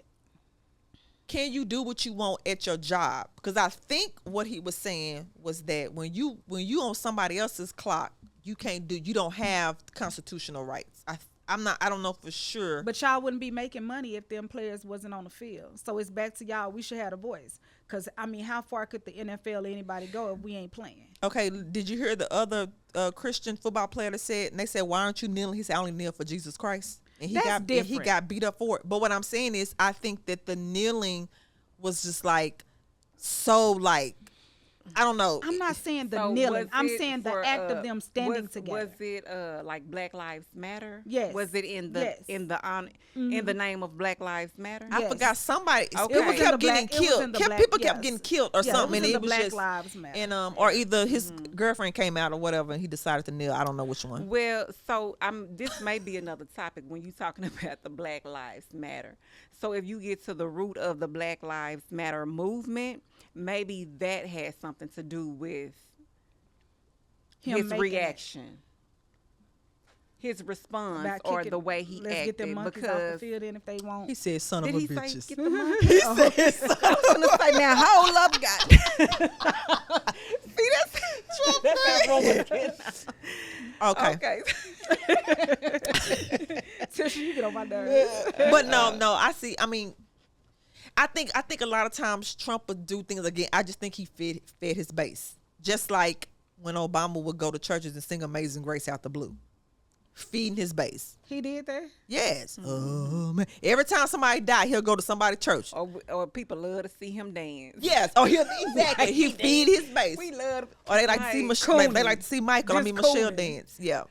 Speaker 2: Can you do what you want at your job? Because I think what he was saying was that when you on somebody else's clock, you don't have constitutional rights. I don't know for sure.
Speaker 4: But y'all wouldn't be making money if them players wasn't on the field. So it's back to y'all. We should have a voice. Because, I mean, how far could the NFL or anybody go if we ain't playing?
Speaker 2: Okay, did you hear the other Christian football player that said? And they said, "Why aren't you kneeling?" He said, "I only kneel for Jesus Christ." And he
Speaker 4: That's
Speaker 2: got
Speaker 4: different.
Speaker 2: he got beat up for it. But what I'm saying is, I think that the kneeling was just like so like I don't know.
Speaker 4: I'm not saying the
Speaker 3: So
Speaker 4: kneeling.
Speaker 3: was
Speaker 4: I'm
Speaker 3: it
Speaker 4: saying the
Speaker 3: for,
Speaker 4: act of them standing
Speaker 3: was,
Speaker 4: together.
Speaker 3: Was it like Black Lives Matter?
Speaker 4: Yes.
Speaker 3: Was it in the
Speaker 4: Yes.
Speaker 3: in the name of Black Lives Matter?
Speaker 2: I
Speaker 4: Yes.
Speaker 2: forgot somebody.
Speaker 3: Okay.
Speaker 2: People
Speaker 3: It was in
Speaker 2: kept
Speaker 4: the
Speaker 2: getting
Speaker 4: black- it was
Speaker 2: killed.
Speaker 4: in the black-
Speaker 2: People kept
Speaker 4: yes.
Speaker 2: getting killed or
Speaker 4: Yeah,
Speaker 2: something.
Speaker 4: it was in
Speaker 2: and
Speaker 4: the
Speaker 2: it was
Speaker 4: Black
Speaker 2: just
Speaker 4: Lives Matter.
Speaker 2: and or either his girlfriend came out or whatever, and he decided to kneel. I don't know which one.
Speaker 3: Well, so this may be another topic when you're talking about the Black Lives Matter. So if you get to the root of the Black Lives Matter movement, maybe that has something to do with
Speaker 4: Him
Speaker 3: his
Speaker 4: making
Speaker 3: reaction, his response,
Speaker 4: About
Speaker 3: or
Speaker 4: kicking-
Speaker 3: the way he
Speaker 4: let's
Speaker 3: acted.
Speaker 4: get them monkeys off the
Speaker 3: Because
Speaker 4: field in if they won't.
Speaker 2: He said, "Son
Speaker 3: did
Speaker 2: of a
Speaker 3: he say
Speaker 2: bitches."
Speaker 3: get the monkeys?
Speaker 2: He said, "Son
Speaker 3: I was gonna say now, hold up, God. See, that's that Roman.
Speaker 2: Okay.
Speaker 3: Okay.
Speaker 4: Tisha, you get on my nerves.
Speaker 2: But no, I see. I mean, I think a lot of times Trump would do things again. I just think he fed his base, just like when Obama would go to churches and sing "Amazing Grace" out the blue, feeding his base.
Speaker 4: He did that?
Speaker 2: Yes. Oh man! Every time somebody died, he'll go to somebody's church.
Speaker 3: Or people love to see him dance.
Speaker 2: Yes. Oh, exactly. He feed his base.
Speaker 3: We love.
Speaker 2: Or they like to see Michelle.
Speaker 4: Cooning.
Speaker 2: They like to see Michael.
Speaker 4: Just
Speaker 2: Michelle
Speaker 4: cooning.
Speaker 2: dance. Yeah.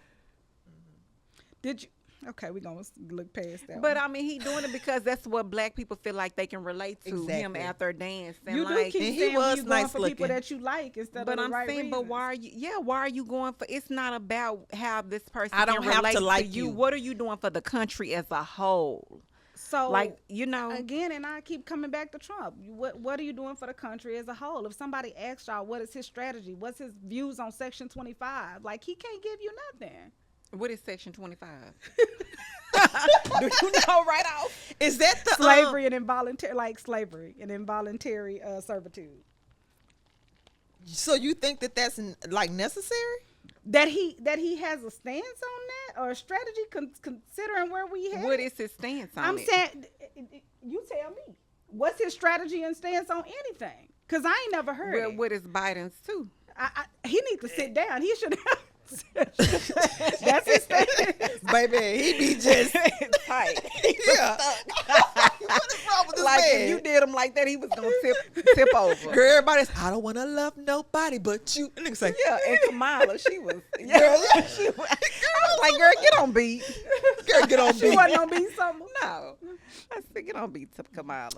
Speaker 4: Did you? Okay, we're going to look past that
Speaker 3: But
Speaker 4: one.
Speaker 3: I mean, he doing it because that's what Black people feel like they can relate to him
Speaker 2: Exactly.
Speaker 3: after dancing.
Speaker 4: You do
Speaker 3: like,
Speaker 4: keep
Speaker 2: and he
Speaker 4: saying
Speaker 2: was
Speaker 4: you going
Speaker 2: nice
Speaker 4: for
Speaker 2: looking.
Speaker 4: people that you like instead
Speaker 3: but
Speaker 4: of the
Speaker 3: I'm
Speaker 4: right
Speaker 3: saying, but
Speaker 4: reasons.
Speaker 3: why are you? Yeah, why are you going for? It's not about how this person
Speaker 2: I don't
Speaker 3: can
Speaker 2: have to
Speaker 3: relate
Speaker 2: like
Speaker 3: you.
Speaker 2: you.
Speaker 3: What are you doing for the country as a whole?
Speaker 4: So,
Speaker 3: Like, you know,
Speaker 4: again, and I keep coming back to Trump. What are you doing for the country as a whole? If somebody asks y'all what is his strategy, what's his views on Section 25, like he can't give you nothing.
Speaker 3: what is Section 25? Do you know right off?
Speaker 2: Is that the
Speaker 4: Slavery and involuntary, like slavery and involuntary servitude.
Speaker 2: So you think that that's like necessary?
Speaker 4: That he has a stance on that or a strategy considering where we head.
Speaker 3: What is his stance on
Speaker 4: I'm
Speaker 3: it?
Speaker 4: saying, you tell me. What's his strategy and stance on anything? Because I ain't never heard
Speaker 3: Well,
Speaker 4: it.
Speaker 3: what is Biden's too?
Speaker 4: He needs to sit down. He should. That's his thing.
Speaker 2: Baby, he be just
Speaker 3: tight.
Speaker 2: yeah. What is wrong with this
Speaker 3: Like
Speaker 2: man?
Speaker 3: if you did him like that, he was gonna tip over.
Speaker 2: Girl, everybody's, I don't want to love nobody but you. And niggas like,
Speaker 3: Yeah, and Kamala, she was. Yeah, she was. I was like, girl, get on beat.
Speaker 2: girl, get on
Speaker 4: She
Speaker 2: me.
Speaker 4: wasn't gonna be something.
Speaker 3: No, I said, get on beat to Kamala.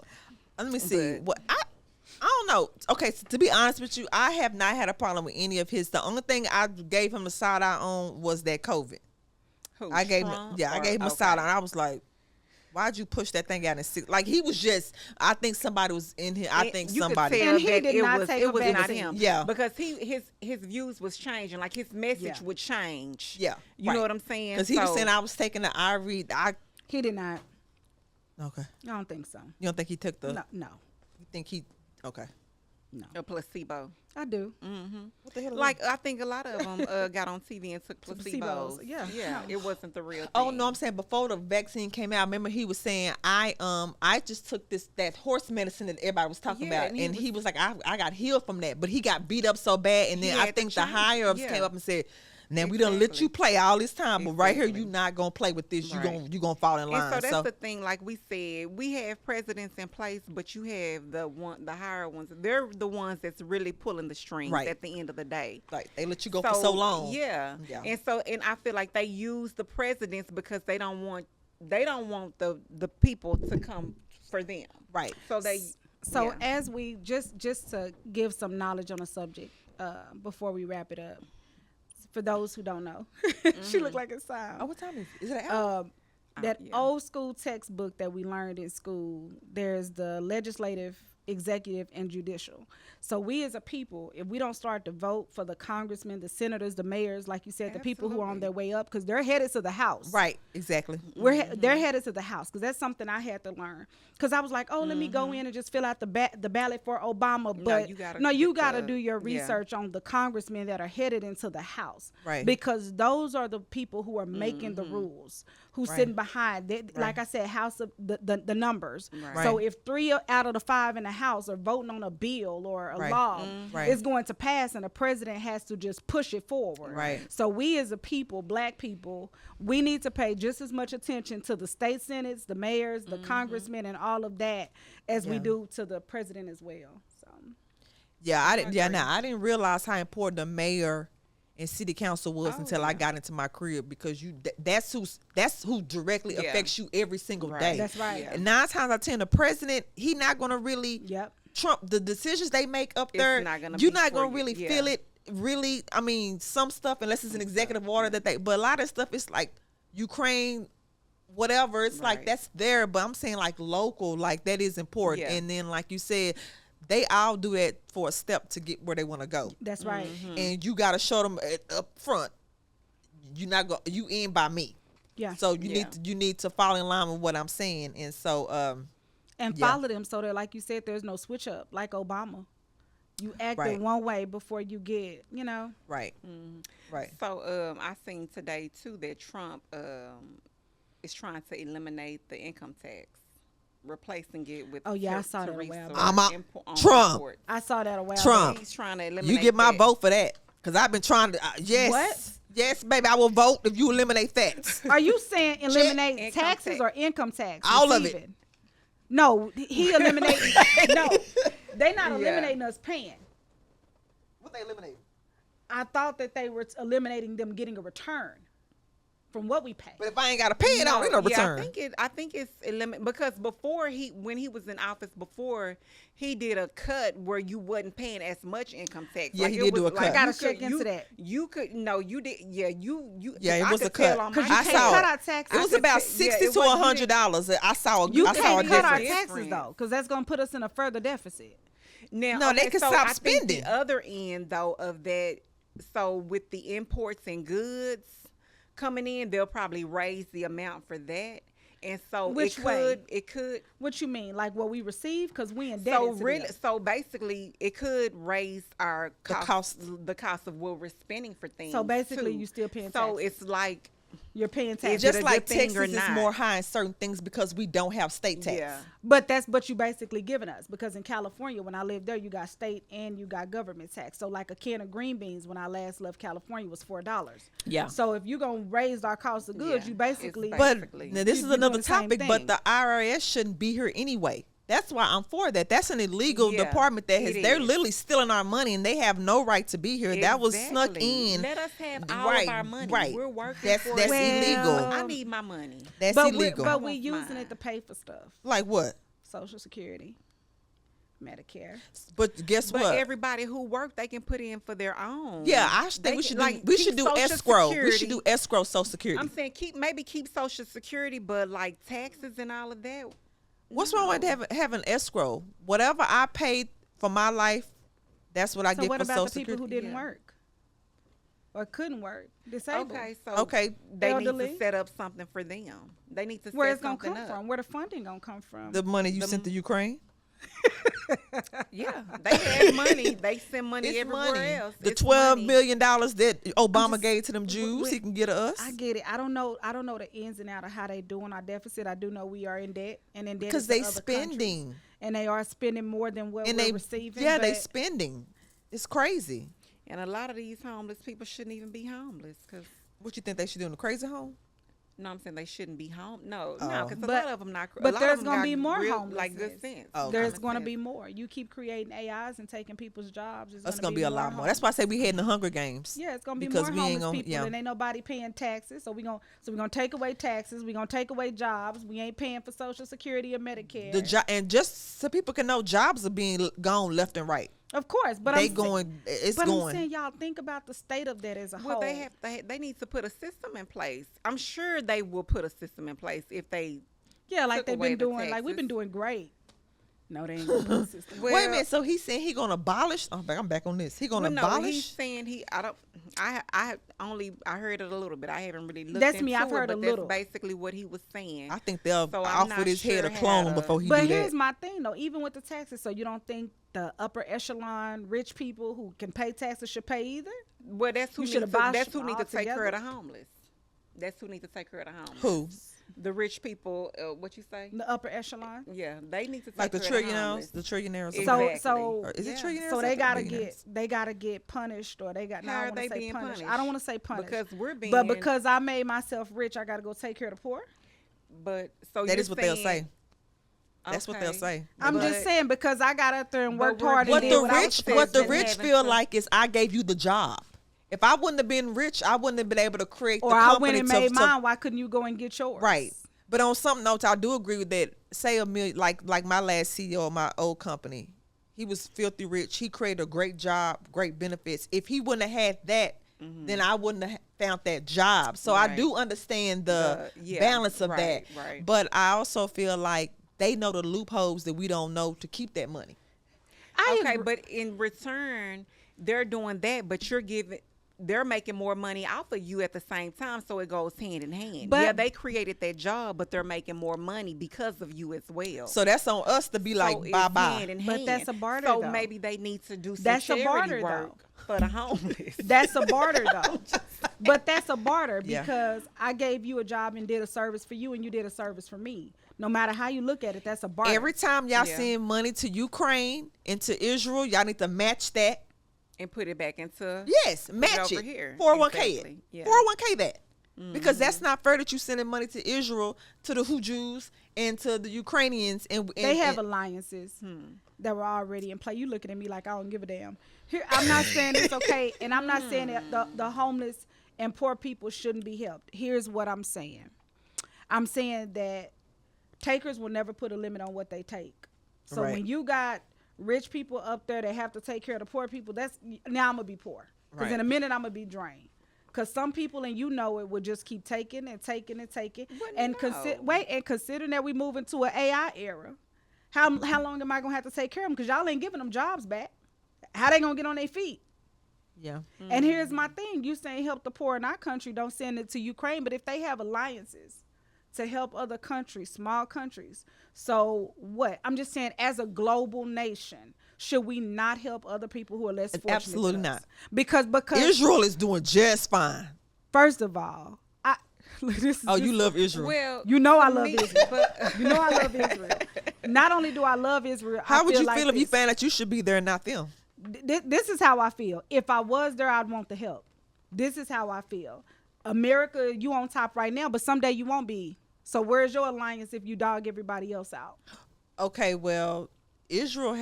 Speaker 2: Let me see.
Speaker 3: But-
Speaker 2: What I don't know. Okay, so to be honest with you, I have not had a problem with any of his. The only thing I gave him a side eye on was that COVID.
Speaker 3: Who,
Speaker 2: I gave him,
Speaker 3: Trump
Speaker 2: I
Speaker 3: or-
Speaker 2: gave him a
Speaker 3: okay.
Speaker 2: side eye. And I was like, why'd you push that thing out in six? Like he was just. I think somebody was in here. I think
Speaker 3: You could
Speaker 2: somebody.
Speaker 3: tell
Speaker 4: And he
Speaker 3: that
Speaker 4: did
Speaker 3: it
Speaker 4: not
Speaker 3: was,
Speaker 4: take
Speaker 3: it
Speaker 4: a
Speaker 3: was
Speaker 4: back
Speaker 3: not
Speaker 4: seat.
Speaker 3: him.
Speaker 2: Yeah.
Speaker 3: Because his views was changing. Like his message
Speaker 4: Yeah.
Speaker 3: would change.
Speaker 2: Yeah,
Speaker 3: You know what I'm saying?
Speaker 2: Because he was
Speaker 3: So-
Speaker 2: saying I was taking the Ivory.
Speaker 4: He did not.
Speaker 2: Okay.
Speaker 4: I don't think so.
Speaker 2: You don't think he took the?
Speaker 4: No,
Speaker 2: You think he? Okay.
Speaker 4: no.
Speaker 3: a placebo.
Speaker 4: I do.
Speaker 2: What the hell? Is
Speaker 3: Like I think a lot of them got on TV and took placebos.
Speaker 4: Placebos, yeah.
Speaker 3: yeah.
Speaker 4: No.
Speaker 3: It wasn't the real thing.
Speaker 2: Oh no, I'm saying before the vaccine came out, I remember he was saying I just took that horse medicine that everybody was talking
Speaker 3: Yeah,
Speaker 2: about,
Speaker 3: and
Speaker 2: and
Speaker 3: he
Speaker 2: he was like I got healed from that, but he got beat up so bad, and
Speaker 3: He
Speaker 2: then I
Speaker 3: had to
Speaker 2: think the
Speaker 3: change it,
Speaker 2: higher ups
Speaker 3: yeah.
Speaker 2: came up and said, "Now we done let
Speaker 3: Exactly.
Speaker 2: you play all this time, but right here
Speaker 3: Exactly.
Speaker 2: you not gonna play with this.
Speaker 3: Right.
Speaker 2: You gonna fall in line."
Speaker 3: And so that's the thing. Like we said, we have presidents in place, but you have the higher ones. They're the ones that's really pulling the strings
Speaker 2: Right.
Speaker 3: at the end of the day.
Speaker 2: like they let you go for so long.
Speaker 3: Yeah.
Speaker 2: Yeah.
Speaker 3: And I feel like they use the presidents because they don't want the people to come for them.
Speaker 2: Right.
Speaker 3: So they
Speaker 4: So
Speaker 3: yeah.
Speaker 4: as we just to give some knowledge on the subject before we wrap it up, for those who don't know, she looked like a sound.
Speaker 2: Oh, what time is it? Out?
Speaker 4: That
Speaker 3: yeah.
Speaker 4: old school textbook that we learned in school, there's the legislative, executive, and judicial. So we as a people, if we don't start to vote for the congressmen, the senators, the mayors, like you said, the people who are on
Speaker 3: Absolutely.
Speaker 4: their way up, because they're headed to the House.
Speaker 2: Right. Exactly.
Speaker 4: They're headed to the House, because that's something I had to learn. Because I was like, oh, let me go in and just fill out the ballot for Obama. But
Speaker 3: you gotta
Speaker 4: you
Speaker 3: get
Speaker 4: got to
Speaker 3: the-
Speaker 4: do your
Speaker 3: yeah.
Speaker 4: research on the congressmen that are headed into the House.
Speaker 2: Right.
Speaker 4: Because those are the people who are making the rules, who's
Speaker 2: Right.
Speaker 4: sitting behind. Like I said, House of the numbers.
Speaker 3: Right.
Speaker 4: So
Speaker 2: Right.
Speaker 4: if 3 out of the 5 in the House are voting on a bill or a
Speaker 2: Right.
Speaker 4: law,
Speaker 2: Right.
Speaker 4: it's going to pass, and the president has to just push it forward.
Speaker 2: Right.
Speaker 4: So we as a people, black people, we need to pay just as much attention to the state senates, the mayors, the congressmen, and all of that as we
Speaker 2: Yeah.
Speaker 4: do to the president as well. So
Speaker 2: Yeah, I didn't. Yeah, no, I didn't realize how important the mayor and city council was
Speaker 3: Oh,
Speaker 2: until I
Speaker 3: yeah.
Speaker 2: got into my career, because that's who directly
Speaker 3: Yeah.
Speaker 2: affects you every single
Speaker 3: Right.
Speaker 2: day.
Speaker 4: That's right.
Speaker 3: Yeah.
Speaker 2: And 9 times out of 10, the president, he not gonna really
Speaker 4: yep.
Speaker 2: trump the decisions they make up
Speaker 3: It's
Speaker 2: there.
Speaker 3: not gonna
Speaker 2: You're
Speaker 3: be
Speaker 2: not
Speaker 3: for
Speaker 2: gonna
Speaker 3: you.
Speaker 2: really
Speaker 3: Yeah.
Speaker 2: feel it. Really, I mean, some stuff, unless it's an executive order that they. But a lot of stuff, it's like Ukraine, whatever. It's like
Speaker 3: Right.
Speaker 2: that's there. But I'm saying like local, like that is important.
Speaker 3: Yeah.
Speaker 2: And then like you said, they all do it for a step to get where they want to go.
Speaker 4: That's right.
Speaker 2: And you got to show them up front. You not go. You in by me.
Speaker 4: Yeah.
Speaker 2: So you
Speaker 3: Yeah.
Speaker 2: need to fall in line with what I'm saying. And so
Speaker 4: And
Speaker 2: yeah.
Speaker 4: follow them so that, like you said, there's no switch up like Obama. You act
Speaker 2: Right.
Speaker 4: in one way before you get,
Speaker 2: right, right.
Speaker 3: So I seen today too that Trump is trying to eliminate the income tax, replacing it with.
Speaker 4: Oh, yeah, I saw that a while
Speaker 3: Teresa
Speaker 4: back.
Speaker 2: I'm a-
Speaker 3: on
Speaker 2: Trump.
Speaker 3: imports.
Speaker 4: I saw that a while
Speaker 2: Trump.
Speaker 4: back.
Speaker 3: He's trying to eliminate.
Speaker 2: You get my
Speaker 3: that.
Speaker 2: vote for that, because I've been trying to. Yes,
Speaker 4: What?
Speaker 2: yes, baby, I will vote if you eliminate that.
Speaker 4: Are you saying eliminate
Speaker 3: Income
Speaker 4: taxes
Speaker 3: tax.
Speaker 4: or income tax?
Speaker 2: All of it.
Speaker 4: Receiving? No, he eliminating. No, they not
Speaker 3: Yeah.
Speaker 4: eliminating us paying.
Speaker 2: What they eliminate?
Speaker 4: I thought that they were eliminating them getting a return from what we pay.
Speaker 2: But if I ain't got to pay it, I don't get no return.
Speaker 3: I think it's because before when he was in office before, he did a cut where you wasn't paying as much income tax.
Speaker 2: Yeah,
Speaker 3: Like,
Speaker 2: he
Speaker 3: it
Speaker 2: did
Speaker 3: was
Speaker 2: do a
Speaker 3: like
Speaker 2: cut. I
Speaker 4: gotta
Speaker 3: you
Speaker 4: check
Speaker 3: could-
Speaker 4: into that.
Speaker 3: You could you did
Speaker 2: Yeah, it
Speaker 3: I
Speaker 2: was a
Speaker 3: could tell
Speaker 2: cut.
Speaker 3: on
Speaker 4: 'Cause
Speaker 3: my
Speaker 4: you
Speaker 2: I
Speaker 4: can't
Speaker 2: saw
Speaker 4: cut
Speaker 2: it.
Speaker 4: our taxes.
Speaker 2: It was
Speaker 3: I could
Speaker 2: about
Speaker 3: tell- yeah,
Speaker 2: 60
Speaker 3: it
Speaker 2: to
Speaker 3: wasn't-
Speaker 2: $100. I saw.
Speaker 4: You
Speaker 2: I saw a
Speaker 4: can't cut our
Speaker 2: difference.
Speaker 4: taxes though, because that's gonna put us in a further deficit.
Speaker 3: Now,
Speaker 2: No, they can
Speaker 3: so
Speaker 2: stop
Speaker 3: I think
Speaker 2: spending.
Speaker 3: the other end though of that, so with the imports and goods coming in, they'll probably raise the amount for that, and so
Speaker 4: Which
Speaker 3: it could.
Speaker 4: What you mean, like what we receive? Because we indebted
Speaker 3: So
Speaker 4: to
Speaker 3: really,
Speaker 4: them.
Speaker 3: so basically, it could raise our
Speaker 2: The
Speaker 3: cost, the cost of what we're spending for things.
Speaker 4: So basically
Speaker 3: too.
Speaker 4: you still paying
Speaker 3: So
Speaker 4: taxes.
Speaker 3: it's like
Speaker 4: You're paying taxes.
Speaker 3: it a
Speaker 2: Just like
Speaker 3: good thing
Speaker 2: Texas
Speaker 3: or
Speaker 2: is
Speaker 3: not?
Speaker 2: more high in certain things because we don't have state tax.
Speaker 3: Yeah.
Speaker 4: But that's what you basically giving us, because in California, when I lived there, you got state and you got government tax. So like a can of green beans when I last left California was $4.
Speaker 2: Yeah.
Speaker 4: So if you're gonna raise our cost of goods,
Speaker 3: Yeah,
Speaker 4: you basically.
Speaker 3: it's
Speaker 2: But
Speaker 3: basically.
Speaker 2: now this
Speaker 4: You-
Speaker 2: is
Speaker 4: you're doing
Speaker 2: another
Speaker 4: the same
Speaker 2: topic, but
Speaker 4: thing.
Speaker 2: the IRS shouldn't be here anyway. That's why I'm for that. That's an illegal
Speaker 3: Yeah,
Speaker 2: department that has,
Speaker 3: it
Speaker 2: they're
Speaker 3: is.
Speaker 2: literally stealing our money and they have no right to be here. That was snuck
Speaker 3: Exactly.
Speaker 2: in.
Speaker 3: Let us have all
Speaker 2: Right,
Speaker 3: of our money.
Speaker 2: right.
Speaker 3: We're working
Speaker 2: That's-
Speaker 3: for
Speaker 2: that's
Speaker 3: it.
Speaker 2: illegal.
Speaker 3: I need my money.
Speaker 2: That's
Speaker 4: but
Speaker 2: illegal.
Speaker 4: but we
Speaker 3: want
Speaker 4: using
Speaker 3: mine.
Speaker 4: it to pay for stuff.
Speaker 2: Like what?
Speaker 4: Social Security, Medicare.
Speaker 2: But guess
Speaker 3: But
Speaker 2: what?
Speaker 3: everybody who work, they can put in for their own.
Speaker 2: Yeah, I
Speaker 3: They
Speaker 2: think we
Speaker 3: can-
Speaker 2: should
Speaker 3: like,
Speaker 2: do, we
Speaker 3: keep
Speaker 2: should do
Speaker 3: Social
Speaker 2: escrow. We should
Speaker 3: Security.
Speaker 2: do escrow Social Security.
Speaker 3: I'm saying keep Social Security, but like taxes and all of that.
Speaker 2: What's wrong with have an escrow? Whatever I paid for my life, that's what I
Speaker 4: So
Speaker 2: get
Speaker 4: what
Speaker 2: for
Speaker 4: about
Speaker 2: Social
Speaker 4: the people
Speaker 2: Security.
Speaker 4: who didn't
Speaker 3: Yeah.
Speaker 4: work or couldn't work, disabled?
Speaker 3: Okay, so
Speaker 2: Okay.
Speaker 3: they
Speaker 4: Elderly.
Speaker 3: need to set up something for them. They need to
Speaker 4: Where
Speaker 3: set
Speaker 4: it's gonna
Speaker 3: something
Speaker 4: come
Speaker 3: up.
Speaker 4: from? Where the funding gonna come from?
Speaker 2: The money you sent to Ukraine.
Speaker 3: Yeah, they have money. They send money
Speaker 2: It's
Speaker 3: everywhere
Speaker 2: money.
Speaker 3: else.
Speaker 2: The
Speaker 3: It's
Speaker 2: $12
Speaker 3: money.
Speaker 2: million that Obama
Speaker 4: just-
Speaker 2: gave to them Jews, he can get to us.
Speaker 4: I get it. I don't know the ins and out of how they doing our deficit. I do know we are in debt, and in debt
Speaker 2: Because
Speaker 4: is
Speaker 2: they
Speaker 4: to other countries.
Speaker 2: spending.
Speaker 4: And they are spending more than what
Speaker 2: And
Speaker 4: we're
Speaker 2: they
Speaker 4: receiving.
Speaker 2: yeah, they
Speaker 4: but
Speaker 2: spending. It's crazy.
Speaker 3: And a lot of these homeless people shouldn't even be homeless because.
Speaker 2: What you think they should do in the crazy home?
Speaker 3: No, I'm saying they shouldn't be home. No,
Speaker 2: Oh.
Speaker 3: no, because a
Speaker 4: But-
Speaker 3: lot of them not.
Speaker 4: but
Speaker 3: a lot
Speaker 4: there's
Speaker 3: of them
Speaker 4: gonna
Speaker 3: got
Speaker 4: be more
Speaker 3: real, like good
Speaker 4: homelessness.
Speaker 3: sense.
Speaker 2: Oh,
Speaker 4: there's
Speaker 3: common
Speaker 4: going to
Speaker 3: sense.
Speaker 4: be more. You keep creating AIs and taking people's jobs.
Speaker 2: That's gonna be a lot more. That's why I say we heading the Hunger Games.
Speaker 4: Yeah, it's gonna be
Speaker 2: because
Speaker 4: more
Speaker 2: we ain't
Speaker 4: homeless
Speaker 2: gonna-
Speaker 4: people,
Speaker 2: yeah.
Speaker 4: and ain't nobody paying taxes. So we're gonna take away taxes. We're gonna take away jobs. We ain't paying for Social Security or Medicare.
Speaker 2: And just so people can know, jobs are being gone left and right.
Speaker 4: Of course, but
Speaker 2: They
Speaker 4: I'm
Speaker 2: going. It's
Speaker 4: but I'm
Speaker 2: going.
Speaker 4: saying, y'all think about the state of that as a
Speaker 3: Well,
Speaker 4: whole.
Speaker 3: they need to put a system in place. I'm sure they will put a system in place if they.
Speaker 4: Yeah, like
Speaker 3: took
Speaker 4: they've
Speaker 3: away
Speaker 4: been
Speaker 3: the
Speaker 4: doing. Like we've been
Speaker 3: taxes.
Speaker 4: doing great. No, they ain't gonna put a system.
Speaker 3: Well,
Speaker 2: Wait a minute. So he's saying he gonna abolish? I'm back on this. He gonna
Speaker 3: well, no,
Speaker 2: abolish?
Speaker 3: he's saying he. I don't. I heard it a little bit. I haven't really looked
Speaker 4: That's
Speaker 3: into
Speaker 4: me, I've
Speaker 3: it,
Speaker 4: heard
Speaker 3: but
Speaker 4: a
Speaker 3: that's
Speaker 4: little.
Speaker 3: basically what he was saying.
Speaker 2: I think they'll
Speaker 3: So I'm
Speaker 2: off
Speaker 3: not
Speaker 2: with his head
Speaker 3: sure
Speaker 2: a clone
Speaker 3: how to-
Speaker 2: before he
Speaker 4: But
Speaker 2: do
Speaker 4: here's
Speaker 2: that.
Speaker 4: my thing, though. Even with the taxes, so you don't think the upper echelon rich people who can pay taxes should pay either?
Speaker 3: Well, that's who
Speaker 4: You
Speaker 3: need
Speaker 4: should
Speaker 3: to,
Speaker 4: abolish
Speaker 3: that's who
Speaker 4: them
Speaker 3: need to take care of the
Speaker 4: altogether.
Speaker 3: homeless. That's who need to take care of the homeless.
Speaker 2: Who?
Speaker 3: The rich people. What you say?
Speaker 4: The upper echelon.
Speaker 3: Yeah, they need to take
Speaker 2: Like the
Speaker 3: care of the
Speaker 2: trillionaires,
Speaker 3: homeless.
Speaker 2: the trillionaires.
Speaker 3: Exactly.
Speaker 2: Or is it
Speaker 3: Yeah.
Speaker 2: trillionaires?
Speaker 4: So
Speaker 2: I
Speaker 4: they
Speaker 2: think
Speaker 4: gotta
Speaker 2: billionaires.
Speaker 4: get punished, or they got. No,
Speaker 3: How
Speaker 4: I
Speaker 3: are
Speaker 4: don't
Speaker 3: they
Speaker 4: want to say
Speaker 3: being
Speaker 4: punished. I
Speaker 3: punished?
Speaker 4: don't want to say punished
Speaker 3: Because we're being.
Speaker 4: but because I made myself rich, I got to go take care of the poor.
Speaker 3: But so
Speaker 2: That
Speaker 3: you're
Speaker 2: is what they'll
Speaker 3: saying-
Speaker 2: say. That's what they'll
Speaker 3: Okay.
Speaker 2: say.
Speaker 4: I'm
Speaker 3: But-
Speaker 4: just saying, because I got out there and
Speaker 3: but
Speaker 4: worked
Speaker 3: we're
Speaker 4: hard.
Speaker 3: being-
Speaker 2: What
Speaker 4: and
Speaker 2: the
Speaker 4: did what I was
Speaker 2: rich,
Speaker 4: supposed
Speaker 2: what the
Speaker 4: to.
Speaker 2: rich
Speaker 3: having
Speaker 2: feel
Speaker 3: to-
Speaker 2: like is I gave you the job. If I wouldn't have been rich, I wouldn't have been able to create
Speaker 4: Or
Speaker 2: the
Speaker 4: I
Speaker 2: company
Speaker 4: went and
Speaker 2: to-
Speaker 4: made
Speaker 2: to-
Speaker 4: mine. Why couldn't you go and get yours?
Speaker 2: Right. But on some notes, I do agree with that. Say $1 million, like my last CEO of my old company, he was filthy rich. He created a great job, great benefits. If he wouldn't have had that, then I wouldn't have found that job. So I
Speaker 3: Right.
Speaker 2: do understand the
Speaker 3: yeah,
Speaker 2: balance of
Speaker 3: right,
Speaker 2: that.
Speaker 3: right.
Speaker 2: But I also feel like they know the loopholes that we don't know to keep that money.
Speaker 3: Okay, but in return, they're doing that, but they're making more money off of you at the same time, so it goes hand in hand.
Speaker 4: But-
Speaker 3: yeah, they created that job, but they're making more money because of you as well.
Speaker 2: So that's on us to be
Speaker 3: So
Speaker 2: like,
Speaker 3: it's
Speaker 2: bye-bye.
Speaker 3: hand in
Speaker 4: But
Speaker 3: hand.
Speaker 4: that's a barter,
Speaker 3: So
Speaker 4: though.
Speaker 3: maybe they need to do some
Speaker 4: That's a
Speaker 3: charity
Speaker 4: barter,
Speaker 3: work
Speaker 4: though.
Speaker 3: for the homeless.
Speaker 4: That's a barter, though. But that's a barter
Speaker 2: Yeah.
Speaker 4: because I gave you a job and did a service for you, and you did a service for me. No matter how you look at it, that's a barter.
Speaker 2: Every time y'all
Speaker 3: Yeah.
Speaker 2: send money to Ukraine and to Israel, y'all need to match that.
Speaker 3: And put it back into
Speaker 2: Yes, match
Speaker 3: over
Speaker 2: it.
Speaker 3: here.
Speaker 2: 401k
Speaker 3: Exactly.
Speaker 2: it.
Speaker 3: Yeah.
Speaker 2: 401k that. Because that's not fair that you sending money to Israel, to the Jews, and to the Ukrainians. And
Speaker 4: They have
Speaker 2: and,
Speaker 4: alliances that were already in play. You looking at me like I don't give a damn. Here, I'm not saying it's okay, and I'm not saying that the homeless and poor people shouldn't be helped. Here's what I'm saying. I'm saying that takers will never put a limit on what they take. So
Speaker 2: Right.
Speaker 4: when you got rich people up there that have to take care of the poor people, now I'm gonna be poor. Because in a
Speaker 2: Right.
Speaker 4: minute I'm gonna be drained. Because some people, and you know it, will just keep taking and taking and taking.
Speaker 3: But
Speaker 4: And
Speaker 3: no.
Speaker 4: considering that we move into an AI era, how long am I gonna have to take care of them? Because y'all ain't giving them jobs back. How they gonna get on their feet?
Speaker 2: yeah.
Speaker 4: And here's my thing: you saying help the poor in our country, don't send it to Ukraine. But if they have alliances to help other countries, small countries, so what? I'm just saying, as a global nation, should we not help other people who are less fortunate?
Speaker 2: Absolutely
Speaker 4: than us?
Speaker 2: not.
Speaker 4: Because
Speaker 2: Israel is doing just fine.
Speaker 4: first of all,
Speaker 2: You love Israel.
Speaker 3: Well,
Speaker 4: You know I
Speaker 3: for
Speaker 4: love
Speaker 3: me,
Speaker 4: Israel.
Speaker 3: but
Speaker 4: You know I love Israel. Not only do I love Israel,
Speaker 2: How
Speaker 4: I
Speaker 2: would
Speaker 4: feel
Speaker 2: you
Speaker 4: like
Speaker 2: feel if you
Speaker 4: this.
Speaker 2: found that you should be there and not them?
Speaker 4: This is how I feel. If I was there, I'd want the help. This is how I feel. America, you on top right now, but someday you won't be. So where's your alliance if you dog everybody else out?
Speaker 2: Okay, well, Israel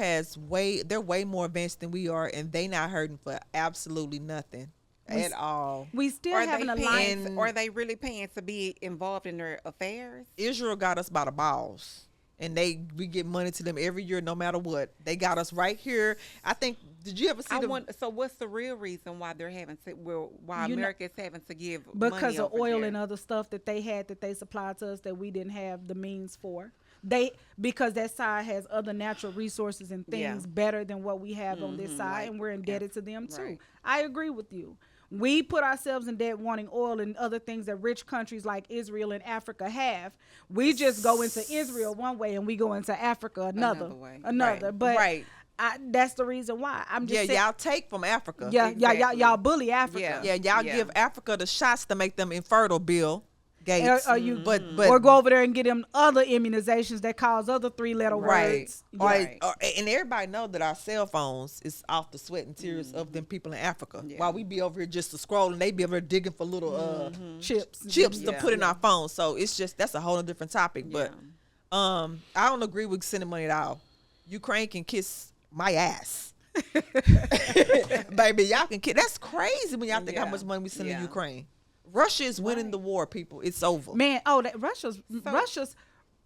Speaker 2: they're way more advanced than we are, and they not hurting for absolutely nothing at all.
Speaker 4: We still
Speaker 3: are
Speaker 4: have
Speaker 3: they
Speaker 4: an
Speaker 3: paying?
Speaker 4: alliance.
Speaker 3: Are they really paying to be involved in their affairs?
Speaker 2: Israel got us by the balls, and we get money to them every year, no matter what. They got us right here. I think. Did you ever see
Speaker 3: So what's the real reason why they're having to? Why
Speaker 4: You know-
Speaker 3: America is having to give
Speaker 4: Because
Speaker 3: money
Speaker 4: of
Speaker 3: over
Speaker 4: oil
Speaker 3: there?
Speaker 4: and other stuff that they had that they supplied to us that we didn't have the means for. Because that side has other natural resources and things
Speaker 3: Yeah.
Speaker 4: better than what we have on this side,
Speaker 3: like
Speaker 4: and we're indebted to them too.
Speaker 3: right.
Speaker 4: I agree with you. We put ourselves in debt wanting oil and other things that rich countries like Israel and Africa have. We just go into Israel one way and we go into Africa another
Speaker 3: way.
Speaker 4: Another.
Speaker 3: Right.
Speaker 4: But
Speaker 2: Right.
Speaker 4: that's the reason why. I'm just saying,
Speaker 2: y'all take from Africa.
Speaker 3: Exactly.
Speaker 4: y'all bully Africa.
Speaker 3: Yeah.
Speaker 2: Y'all give Africa the shots to make them infertile, Bill Gates.
Speaker 4: Or you,
Speaker 2: but
Speaker 4: or go over there and get them other immunizations that cause other 3-letter
Speaker 2: right.
Speaker 4: words.
Speaker 3: Right.
Speaker 2: And everybody know that our cell phones is off the sweat and tears of them people in Africa.
Speaker 3: Yeah.
Speaker 2: While we be over here just scrolling, they be over here digging for little
Speaker 4: Chips
Speaker 2: chips to
Speaker 3: Yeah.
Speaker 2: put in our phones. So it's just that's a whole different topic. But I don't agree with sending money at all. Ukraine can kiss my ass. Baby, y'all can kiss. That's crazy when y'all think how
Speaker 3: Yeah.
Speaker 2: much money we send to
Speaker 3: Yeah.
Speaker 2: Ukraine. Russia is winning the war, people. It's over.
Speaker 4: Man, Russia's.